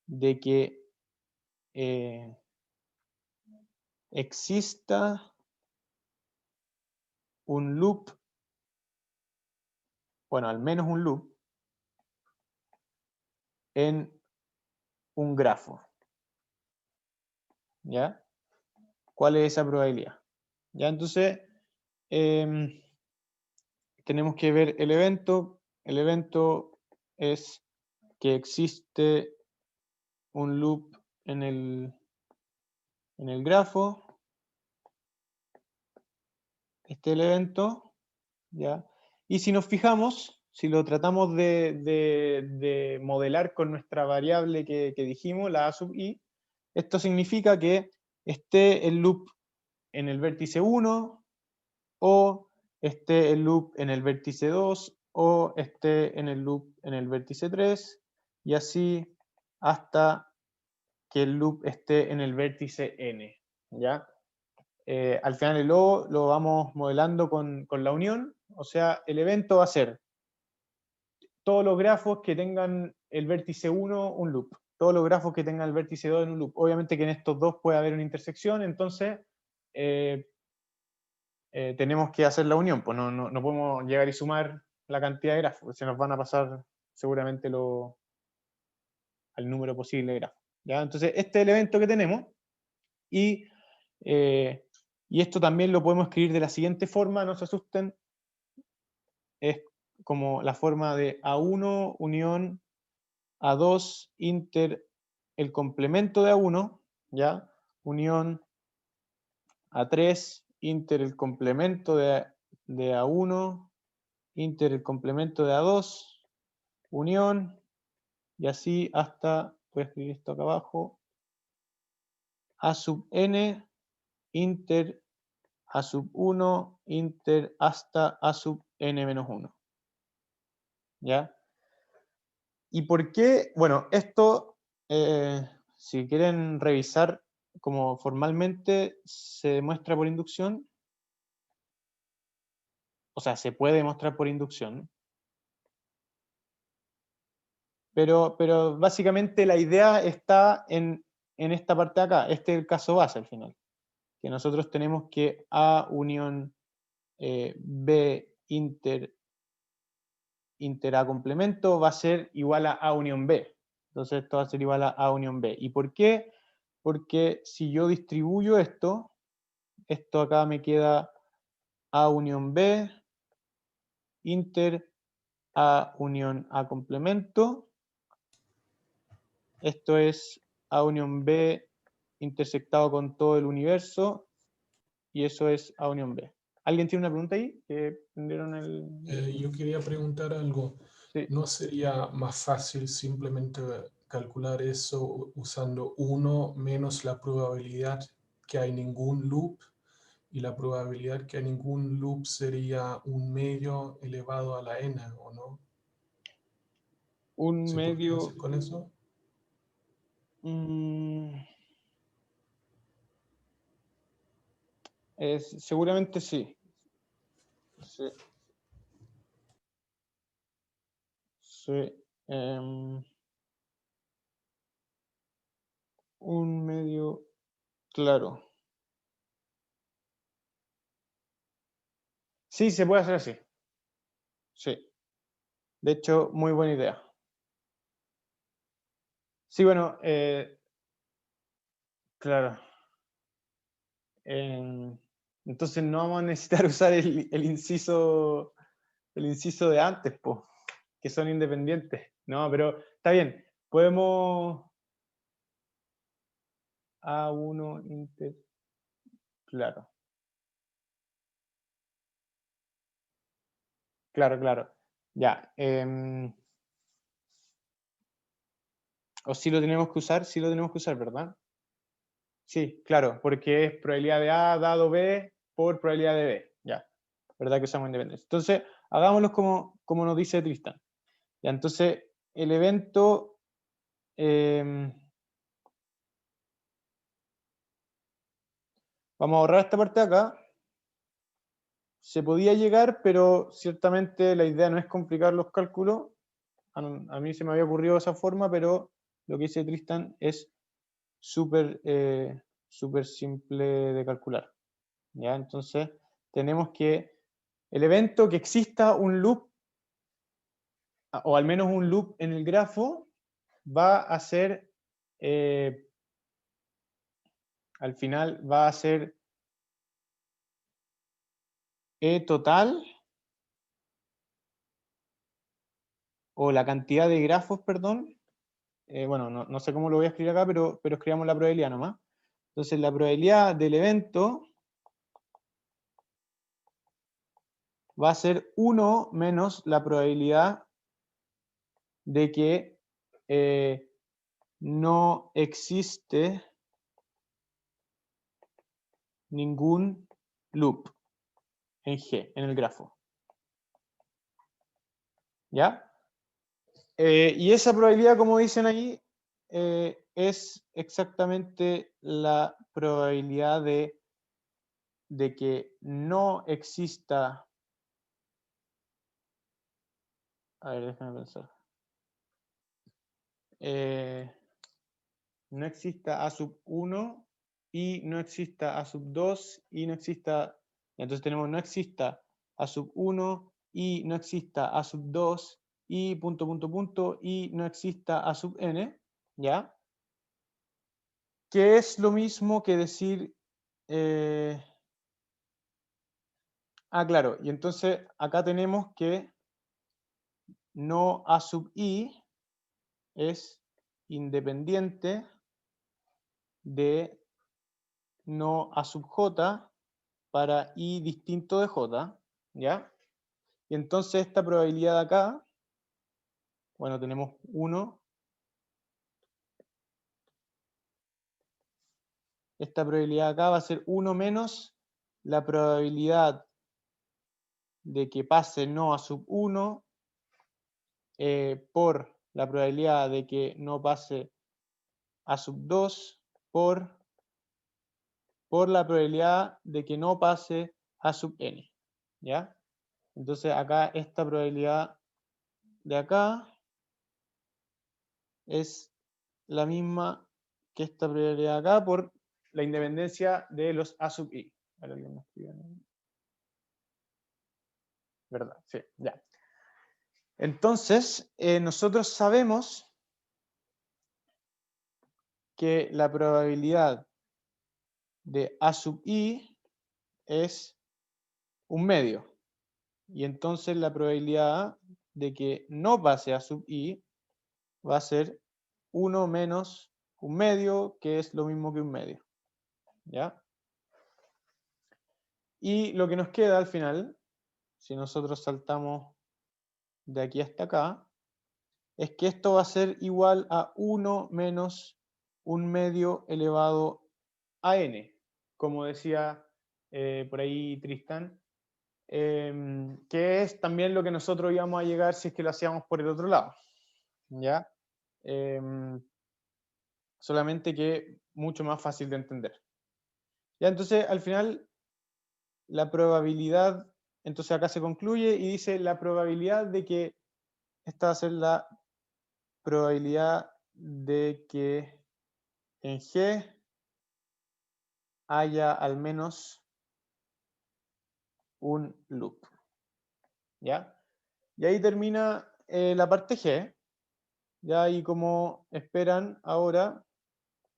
S1: de que exista un loop, bueno, al menos un loop, en un grafo? ¿Ya? ¿Cuál es esa probabilidad? ¿Ya? Entonces, tenemos que ver el evento. El evento es que existe un loop en el grafo. Este es el evento, ¿ya? Y si nos fijamos, si lo tratamos de modelar con nuestra variable que dijimos, la a sub i, esto significa que esté el loop en el vértice 1, o esté el loop en el vértice 2, o esté en el loop en el vértice 3, y así hasta que el loop esté en el vértice n, ¿ya? Al final el O lo vamos modelando con la unión, o sea, el evento va a ser todos los grafos que tengan el vértice 1 un loop, todos los grafos que tengan el vértice 2 en un loop. Obviamente que en estos dos puede haber una intersección, entonces tenemos que hacer la unión, pues no podemos llegar y sumar la cantidad de grafos, se nos van a pasar seguramente al número posible de grafos, ¿ya? Entonces este es el evento que tenemos, y esto también lo podemos escribir de la siguiente forma, no se asusten, es como la forma de A1 unión A2 inter el complemento de A1, ¿ya? Unión A3 inter el complemento de A1 inter el complemento de A2, unión, y así hasta, voy a escribir esto acá abajo, A sub n inter A sub 1 inter hasta A sub n menos 1. ¿Ya? ¿Y por qué? Bueno, esto, si quieren revisar como formalmente, se demuestra por inducción, o sea, se puede demostrar por inducción, pero básicamente la idea está en esta parte de acá. Este es el caso base al final, que nosotros tenemos que A unión B inter A complemento va a ser igual a A unión B. Entonces esto va a ser igual a A unión B. ¿Y por qué? Porque si yo distribuyo esto acá me queda A unión B inter A unión A complemento. Esto es A unión B intersectado con todo el universo, y eso es A unión B. ¿Alguien tiene una pregunta ahí?
S2: Yo quería preguntar algo.
S1: Sí.
S2: ¿No sería más fácil simplemente calcular eso usando 1 menos la probabilidad que hay ningún loop? Y la probabilidad que hay ningún loop sería un medio elevado a la n, ¿o no?
S1: Un
S2: ¿Se podría
S1: medio...
S2: hacer con eso?
S1: seguramente sí. Sí. Sí. Un medio claro. Sí, se puede hacer así. Sí. De hecho, muy buena idea. Sí, bueno, claro. Entonces no vamos a necesitar usar el inciso el inciso de antes, po, que son independientes. No, pero está bien. Podemos A1 inter... Claro. Claro, claro. Ya. O sí lo tenemos que usar, sí lo tenemos que usar, ¿verdad? Sí, claro, porque es probabilidad de A dado B por probabilidad de B. Ya, ¿verdad que usamos independencia? Entonces, hagámoslo como nos dice Tristan. Ya, entonces, el evento... vamos a borrar esta parte de acá. Se podía llegar, pero ciertamente la idea no es complicar los cálculos. A mí se me había ocurrido de esa forma, pero lo que dice Tristan es súper súper simple de calcular. ¿Ya? Entonces, tenemos que el evento que exista un loop, o al menos un loop en el grafo, va a ser, al final va a ser E total, o la cantidad de grafos, perdón. Bueno, no sé cómo lo voy a escribir acá, pero escribamos la probabilidad nomás. Entonces, la probabilidad del evento va a ser 1 menos la probabilidad de que no existe ningún loop en G, en el grafo. ¿Ya? Y esa probabilidad, como dicen ahí, es exactamente la probabilidad de que no exista... A ver, déjame pensar. No exista A sub 1 y no exista A sub 2 y no exista... Entonces tenemos no exista A sub 1 y no exista A sub 2 y punto, punto, punto y no exista A sub n, ¿ya? Que es lo mismo que decir... claro, y entonces acá tenemos que no A sub i es independiente de no A sub j para i distinto de j, ¿ya? Y entonces esta probabilidad de acá, bueno, tenemos 1. Esta probabilidad de acá va a ser 1 menos la probabilidad de que pase no A sub 1 por la probabilidad de que no pase A sub 2 por la probabilidad de que no pase A sub n, ¿ya? Entonces acá esta probabilidad de acá es la misma que esta probabilidad de acá por la independencia de los A sub i. ¿Verdad? Sí, ya. Entonces, nosotros sabemos que la probabilidad de A sub i es un medio. Y entonces la probabilidad de que no pase A sub i va a ser 1 menos un medio, que es lo mismo que un medio. ¿Ya? Y lo que nos queda al final, si nosotros saltamos de aquí hasta acá, es que esto va a ser igual a 1 menos un medio elevado a n, como decía por ahí Tristán, que es también lo que nosotros íbamos a llegar si es que lo hacíamos por el otro lado. ¿Ya? Solamente que mucho más fácil de entender. Ya, entonces al final la probabilidad, entonces acá se concluye y dice la probabilidad de que, esta va a ser la probabilidad de que en G haya al menos un loop. ¿Ya? Y ahí termina la parte G. Ya, y como esperan ahora,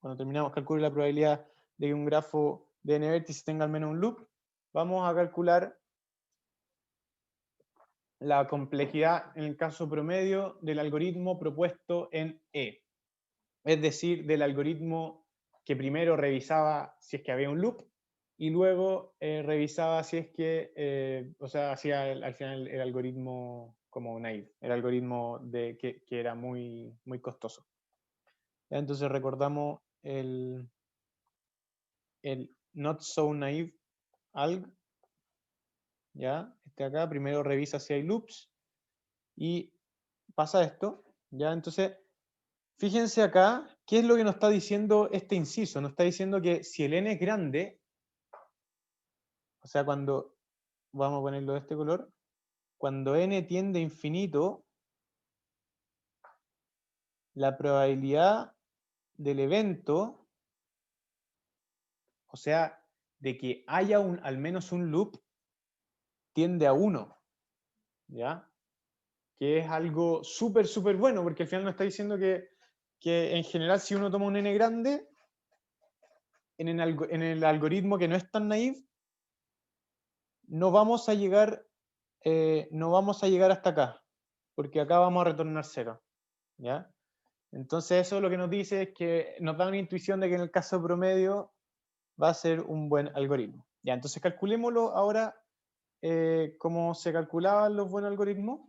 S1: cuando terminamos calcular la probabilidad de que un grafo de n vértices tenga al menos un loop, vamos a calcular la complejidad en el caso promedio del algoritmo propuesto en E. Es decir, del algoritmo que primero revisaba si es que había un loop y luego revisaba si es que, o sea, hacía al final el algoritmo como naive, el algoritmo que era muy, muy costoso. Entonces recordamos el not so naive alg, ¿ya? Este acá primero revisa si hay loops y pasa esto, ¿ya? Entonces, fíjense acá, ¿qué es lo que nos está diciendo este inciso? Nos está diciendo que si el n es grande, o sea, cuando, vamos a ponerlo de este color, cuando n tiende a infinito, la probabilidad del evento, o sea, de que haya al menos un loop, tiende a 1, ¿ya? Que es algo súper, súper bueno, porque al final nos está diciendo que en general si uno toma un n grande, en el algoritmo que no es tan naive, no vamos a llegar hasta acá, porque acá vamos a retornar 0, ¿ya? Entonces eso lo que nos dice es que nos da una intuición de que en el caso promedio va a ser un buen algoritmo. Ya, entonces calculémoslo ahora cómo se calculaban los buenos algoritmos,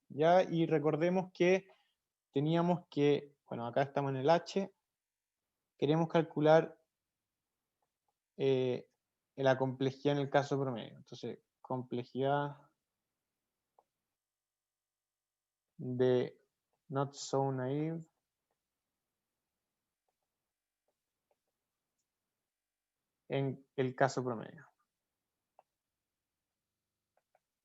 S1: ¿ya? Y recordemos que teníamos que, bueno, acá estamos en el H, queremos calcular la complejidad en el caso promedio. Entonces, complejidad de not so naive en el caso promedio.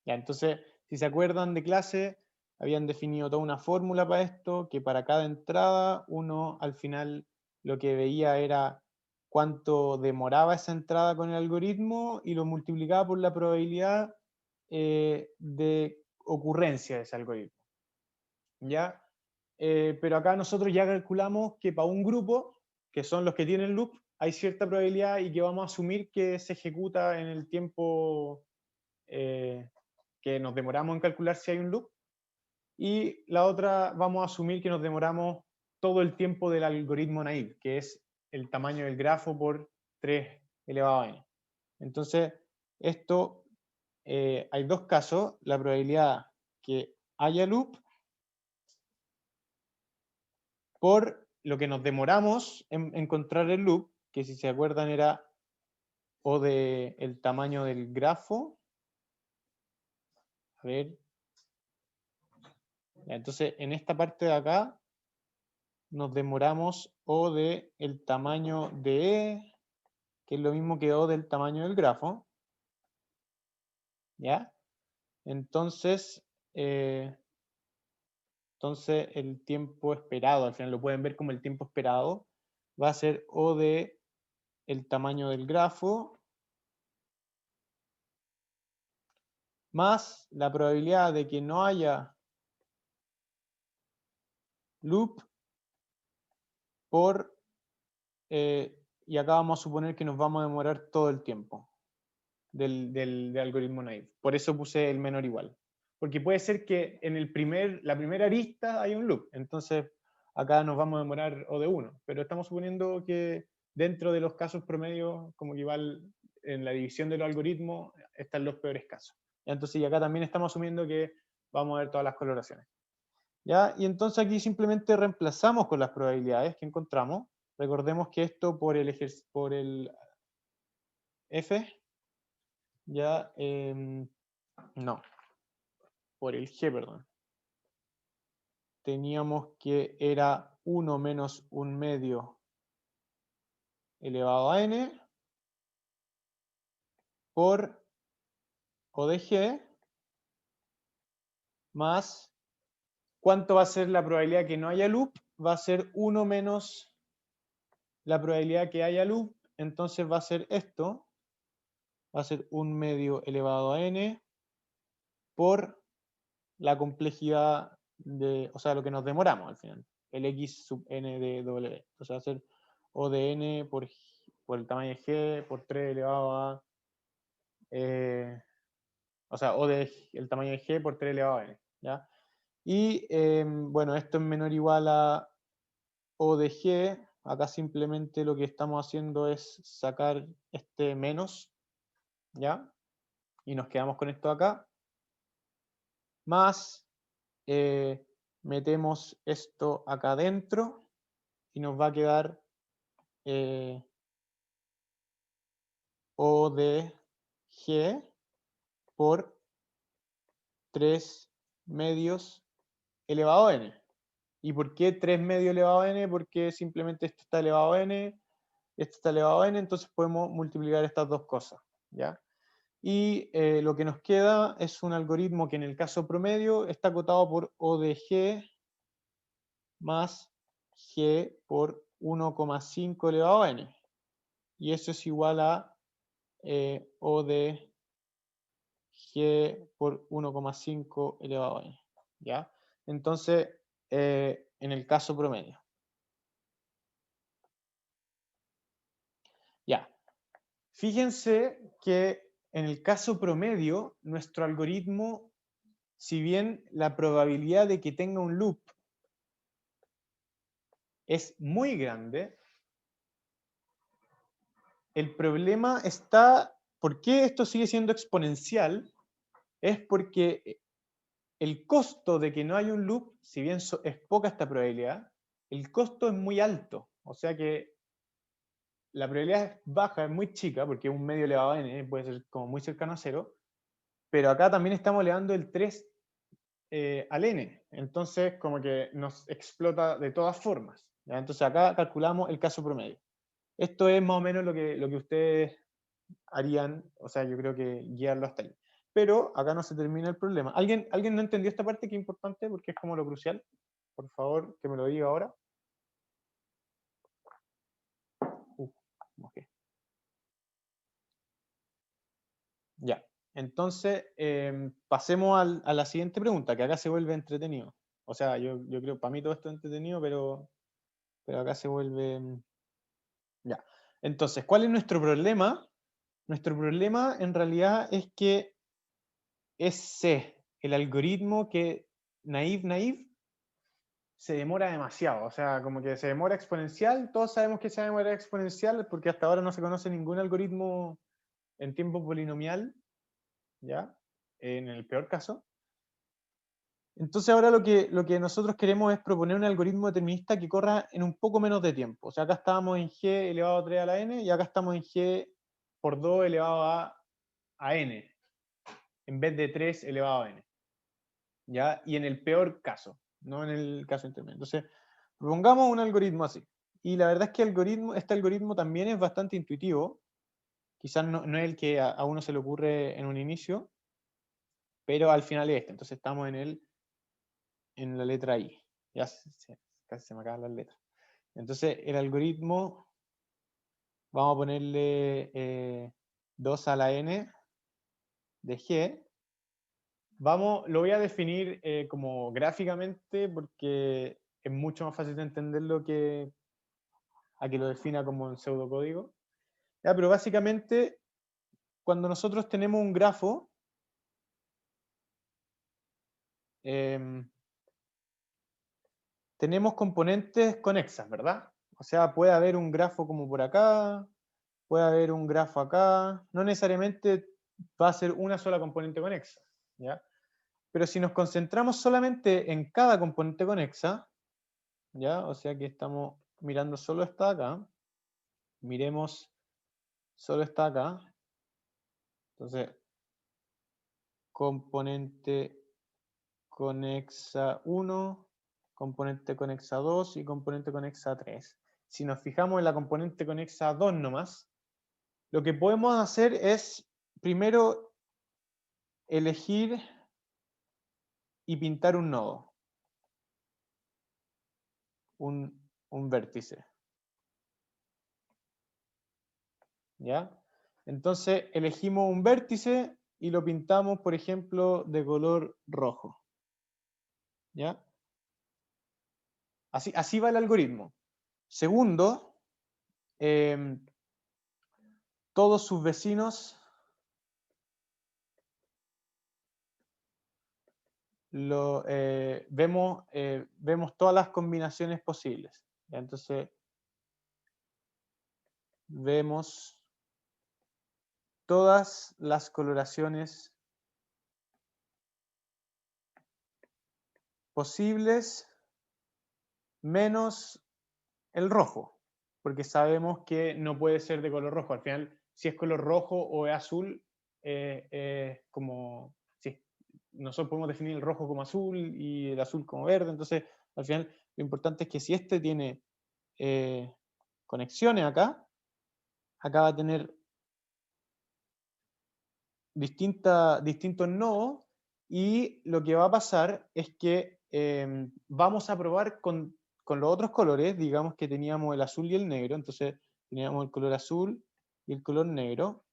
S1: Ya, entonces, si se acuerdan de clase, habían definido toda una fórmula para esto, que para cada entrada uno al final lo que veía era cuánto demoraba esa entrada con el algoritmo y lo multiplicaba por la probabilidad de ocurrencia de ese algoritmo. ¿Ya? Pero acá nosotros ya calculamos que para un grupo, que son los que tienen loop, hay cierta probabilidad y que vamos a asumir que se ejecuta en el tiempo que nos demoramos en calcular si hay un loop. Y la otra, vamos a asumir que nos demoramos todo el tiempo del algoritmo naive, que es el tamaño del grafo por 3 elevado a n. Entonces, esto, hay dos casos, la probabilidad que haya loop por lo que nos demoramos en encontrar el loop, que si se acuerdan era o de el tamaño del grafo. A ver. Entonces, en esta parte de acá nos demoramos o de el tamaño de E, que es lo mismo que O del tamaño del grafo. ¿Ya? Entonces, entonces el tiempo esperado, al final lo pueden ver como el tiempo esperado, va a ser O de el tamaño del grafo más la probabilidad de que no haya loop por, y acá vamos a suponer que nos vamos a demorar todo el tiempo del algoritmo naive. Por eso puse el menor igual. Porque puede ser que en la primera arista hay un loop, entonces acá nos vamos a demorar O de 1, pero estamos suponiendo que dentro de los casos promedios, como que igual en la división de los algoritmos están los peores casos. Entonces, y acá también estamos asumiendo que vamos a ver todas las coloraciones. ¿Ya? Y entonces aquí simplemente reemplazamos con las probabilidades que encontramos. Recordemos que esto por el F, ya, no, por el G, perdón. Teníamos que era 1 menos 1 medio elevado a n por O de G más, ¿cuánto va a ser la probabilidad que no haya loop? Va a ser 1 menos la probabilidad que haya loop, entonces va a ser esto, va a ser 1 medio elevado a n por la complejidad de, o sea, lo que nos demoramos al final, el x sub n de w. Entonces va a ser O de n por el tamaño de g por 3 elevado a O sea, O de el tamaño de G por 3 elevado a N, ¿ya? Y, bueno, esto es menor o igual a O de G. Acá simplemente lo que estamos haciendo es sacar este menos, ¿ya? Y nos quedamos con esto acá. Más, metemos esto acá adentro y nos va a quedar O de G por 3 medios elevado a N. ¿Y por qué 3 medios elevado a N? Porque simplemente esto está elevado a N, esto está elevado a N, entonces podemos multiplicar estas dos cosas, ¿ya? Y lo que nos queda es un algoritmo que en el caso promedio está acotado por O de G más G por 1,5 elevado a N. Y eso es igual a O de G por 1,5 elevado a N, ¿ya? Entonces, en el caso promedio. Ya. Fíjense que en el caso promedio, nuestro algoritmo, si bien la probabilidad de que tenga un loop es muy grande, el problema está, ¿por qué esto sigue siendo exponencial? Es porque el costo de que no haya un loop, si bien es poca esta probabilidad, el costo es muy alto. O sea que la probabilidad es baja, es muy chica, porque un medio elevado a n puede ser como muy cercano a cero, pero acá también estamos elevando el 3 al n, entonces como que nos explota de todas formas, ¿ya? Entonces acá calculamos el caso promedio. Esto es más o menos lo que ustedes harían, o sea, yo creo que guiarlo hasta ahí. Pero acá no se termina el problema. ¿Alguien no entendió esta parte que es importante porque es como lo crucial? Por favor, que me lo diga ahora. Okay. Ya. Entonces, pasemos a la siguiente pregunta, que acá se vuelve entretenido. O sea, yo creo, para mí todo esto es entretenido, pero acá se vuelve... Ya. Entonces, ¿cuál es nuestro problema? Nuestro problema en realidad es que es C, el algoritmo que naive, se demora demasiado. O sea, como que se demora exponencial. Todos sabemos que se demora exponencial porque hasta ahora no se conoce ningún algoritmo en tiempo polinomial, ¿ya? En el peor caso. Entonces ahora lo que nosotros queremos es proponer un algoritmo determinista que corra en un poco menos de tiempo. O sea, acá estábamos en G elevado a 3 a la n y acá estamos en G por 2 elevado a n, en vez de 3 elevado a n. ¿Ya? Y en el peor caso, no en el caso intermedio. Entonces, propongamos un algoritmo así. Y la verdad es que este algoritmo también es bastante intuitivo. Quizás no es el que a uno se le ocurre en un inicio, pero al final es este. Entonces estamos en la letra I. Ya casi se me acaban las letras. Entonces el algoritmo, vamos a ponerle 2 a la n de G. Lo voy a definir como gráficamente porque es mucho más fácil de entenderlo que a que lo defina como un pseudocódigo. Ya, pero básicamente, cuando nosotros tenemos un grafo, tenemos componentes conexas, ¿verdad? O sea, puede haber un grafo como por acá, puede haber un grafo acá, no necesariamente va a ser una sola componente conexa, ¿ya? Pero si nos concentramos solamente en cada componente conexa, ¿ya? O sea que estamos mirando solo esta acá, miremos solo esta acá, entonces, componente conexa 1, componente conexa 2 y componente conexa 3. Si nos fijamos en la componente conexa 2 nomás, lo que podemos hacer es primero elegir y pintar un nodo, un vértice. ¿Ya? Entonces elegimos un vértice y lo pintamos, por ejemplo, de color rojo. ¿Ya? Así va el algoritmo. Segundo, todos sus vecinos vemos todas las combinaciones posibles. ¿Ya? Entonces, vemos todas las coloraciones posibles menos el rojo, porque sabemos que no puede ser de color rojo. Al final, si es color rojo o es azul, como si nosotros podemos definir el rojo como azul y el azul como verde. Entonces, al final, lo importante es que si este tiene conexiones acá va a tener distintos nodos, y lo que va a pasar es que vamos a probar con los otros colores. Digamos que teníamos el azul y el negro, entonces teníamos el color azul y el color negro,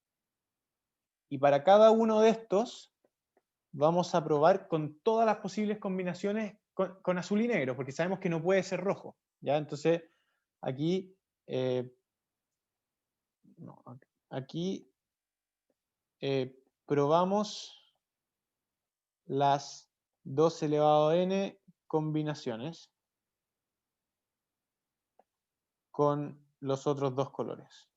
S1: y para cada uno de estos vamos a probar con todas las posibles combinaciones con azul y negro, porque sabemos que no puede ser rojo, ¿ya? Entonces aquí no, aquí probamos las 2 elevado a n combinaciones con los otros dos colores.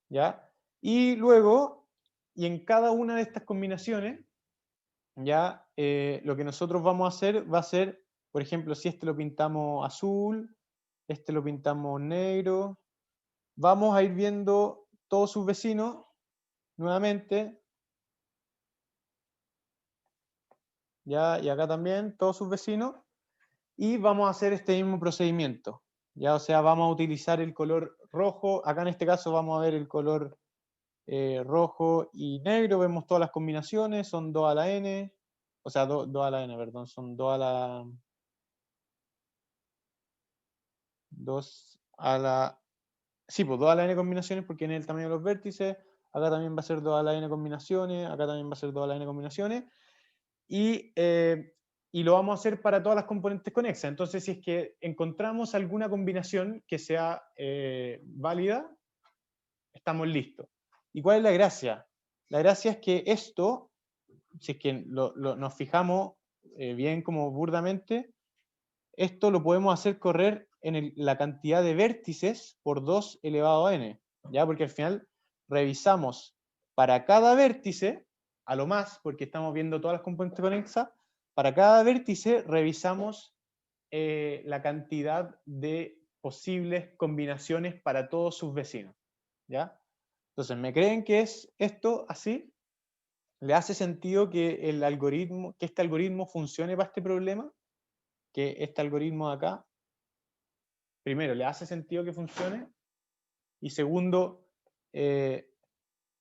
S1: ¿Ya? Y luego, y en cada una de estas combinaciones, ya lo que nosotros vamos a hacer va a ser, por ejemplo, si este lo pintamos azul, este lo pintamos negro, vamos a ir viendo todos sus vecinos nuevamente, ya, y acá también todos sus vecinos, y vamos a hacer este mismo procedimiento, ya, o sea, vamos a utilizar el color rojo. Acá en este caso vamos a ver el color rojo y negro, vemos todas las combinaciones, son 2 a la n, o sea, 2 a la n, perdón, son 2 a la 2 a la, sí, pues 2 a la n combinaciones, porque en el tamaño de los vértices. Acá también va a ser 2 a la n combinaciones, acá también va a ser 2 a la n combinaciones, y lo vamos a hacer para todas las componentes conexas. Entonces, si es que encontramos alguna combinación que sea válida, estamos listos. ¿Y cuál es la gracia? La gracia es que esto, si es que nos fijamos bien como burdamente, esto lo podemos hacer correr en la cantidad de vértices por 2 elevado a n, ¿ya? Porque al final revisamos para cada vértice, a lo más, porque estamos viendo todas las componentes conexas, para cada vértice revisamos la cantidad de posibles combinaciones para todos sus vecinos, ¿ya? Entonces, ¿me creen que es esto así? ¿Le hace sentido que este algoritmo funcione para este problema? Que este algoritmo de acá, primero, ¿le hace sentido que funcione? Y segundo, esta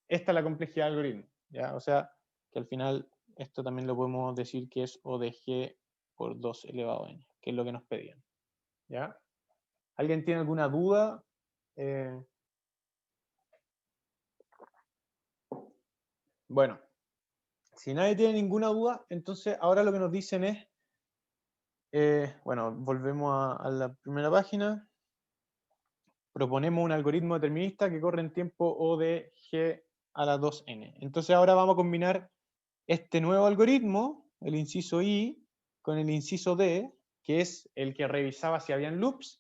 S1: es la complejidad del algoritmo, ¿ya? O sea, que al final esto también lo podemos decir que es O de G por 2 elevado a n, que es lo que nos pedían, ¿ya? ¿Alguien tiene alguna duda? Bueno, si nadie tiene ninguna duda, entonces ahora lo que nos dicen es, bueno, volvemos a la primera página. Proponemos un algoritmo determinista que corre en tiempo O de G a la 2n. Entonces ahora vamos a combinar este nuevo algoritmo, el inciso I, con el inciso D, que es el que revisaba si habían loops,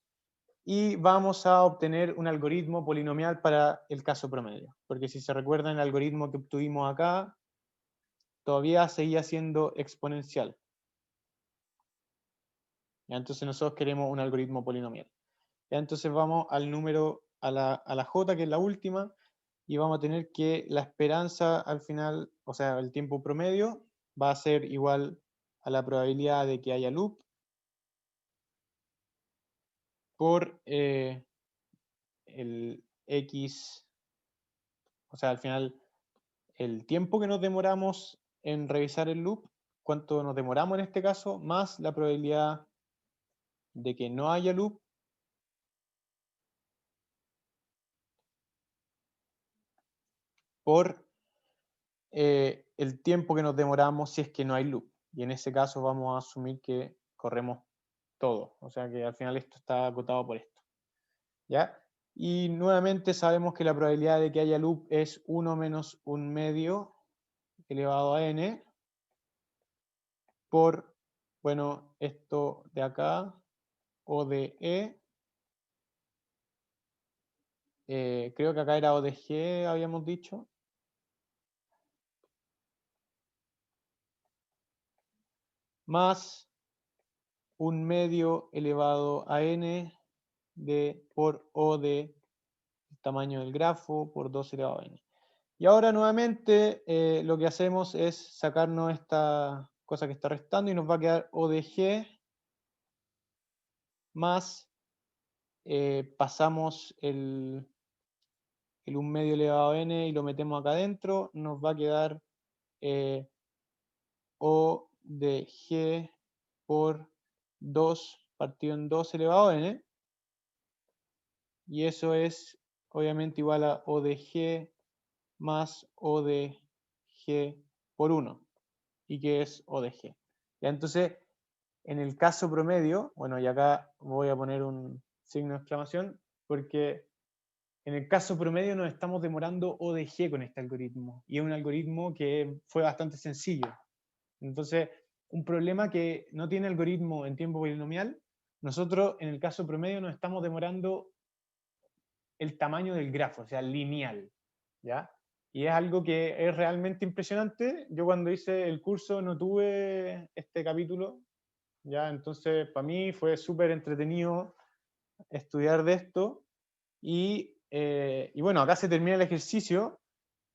S1: y vamos a obtener un algoritmo polinomial para el caso promedio. Porque si se recuerdan, el algoritmo que obtuvimos acá todavía seguía siendo exponencial. ¿Ya? Entonces nosotros queremos un algoritmo polinomial. ¿Ya? Entonces vamos al número, a la J, que es la última, y vamos a tener que la esperanza al final, o sea, el tiempo promedio, va a ser igual a la probabilidad de que haya loop por el X, o sea, al final el tiempo que nos demoramos en revisar el loop, cuánto nos demoramos en este caso, más la probabilidad de que no haya loop por el tiempo que nos demoramos si es que no hay loop. Y en ese caso vamos a asumir que corremos todo. O sea que al final esto está acotado por esto. ¿Ya? Y nuevamente sabemos que la probabilidad de que haya loop es 1 menos 1 medio elevado a n por, bueno, esto de acá, O de E, creo que acá era O de G, habíamos dicho, más un medio elevado a n por O de tamaño del grafo por 2 elevado a n. Y ahora nuevamente lo que hacemos es sacarnos esta cosa que está restando y nos va a quedar O de G más, pasamos el 1 medio elevado a n y lo metemos acá adentro, nos va a quedar O de G por 2 partido en 2 elevado a n. Y eso es obviamente igual a O de G más O de G por 1. ¿Y qué es O de G? Ya, entonces, en el caso promedio, bueno, y acá voy a poner un signo de exclamación, porque en el caso promedio nos estamos demorando O de G con este algoritmo. Y es un algoritmo que fue bastante sencillo. Entonces, un problema que no tiene algoritmo en tiempo polinomial, nosotros en el caso promedio nos estamos demorando el tamaño del grafo, o sea, lineal, ¿ya? Y es algo que es realmente impresionante. Yo cuando hice el curso no tuve este capítulo, ¿ya? Entonces, para mí fue súper entretenido estudiar de esto. Y bueno, acá se termina el ejercicio,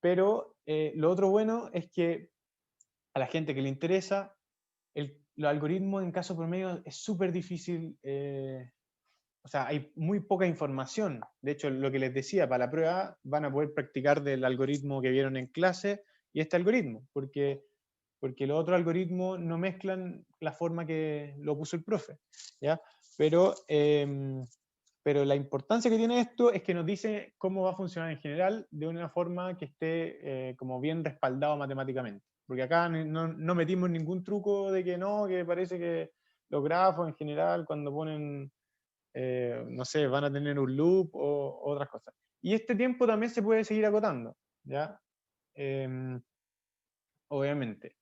S1: pero lo otro bueno es que a la gente que le interesa, los algoritmos en caso promedio es súper difícil, o sea, hay muy poca información. De hecho, lo que les decía, para la prueba van a poder practicar del algoritmo que vieron en clase y este algoritmo, porque los otros algoritmos no mezclan la forma que lo puso el profe, ¿ya? Pero la importancia que tiene esto es que nos dice cómo va a funcionar en general de una forma que esté como bien respaldado matemáticamente. Porque acá no metimos ningún truco de que no, que parece que los grafos en general cuando ponen, no sé, van a tener un loop o otras cosas. Y este tiempo también se puede seguir acotando, ¿ya? Obviamente.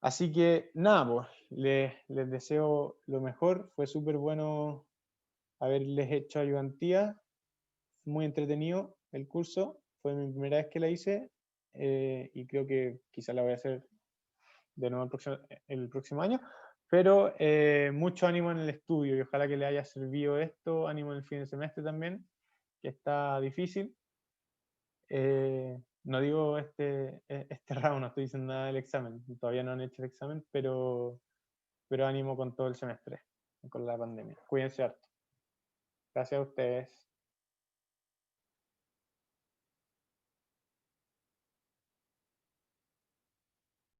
S1: Así que nada, pues, les deseo lo mejor. Fue súper bueno haberles hecho ayudantía. Muy entretenido el curso. Fue mi primera vez que la hice y creo que quizá la voy a hacer de nuevo el próximo año. Pero mucho ánimo en el estudio y ojalá que le haya servido esto. Ánimo en el fin de semestre también, que está difícil. No digo este round, no estoy diciendo nada del examen. Todavía no han hecho el examen, pero ánimo con todo el semestre, con la pandemia. Cuídense harto. Gracias a ustedes.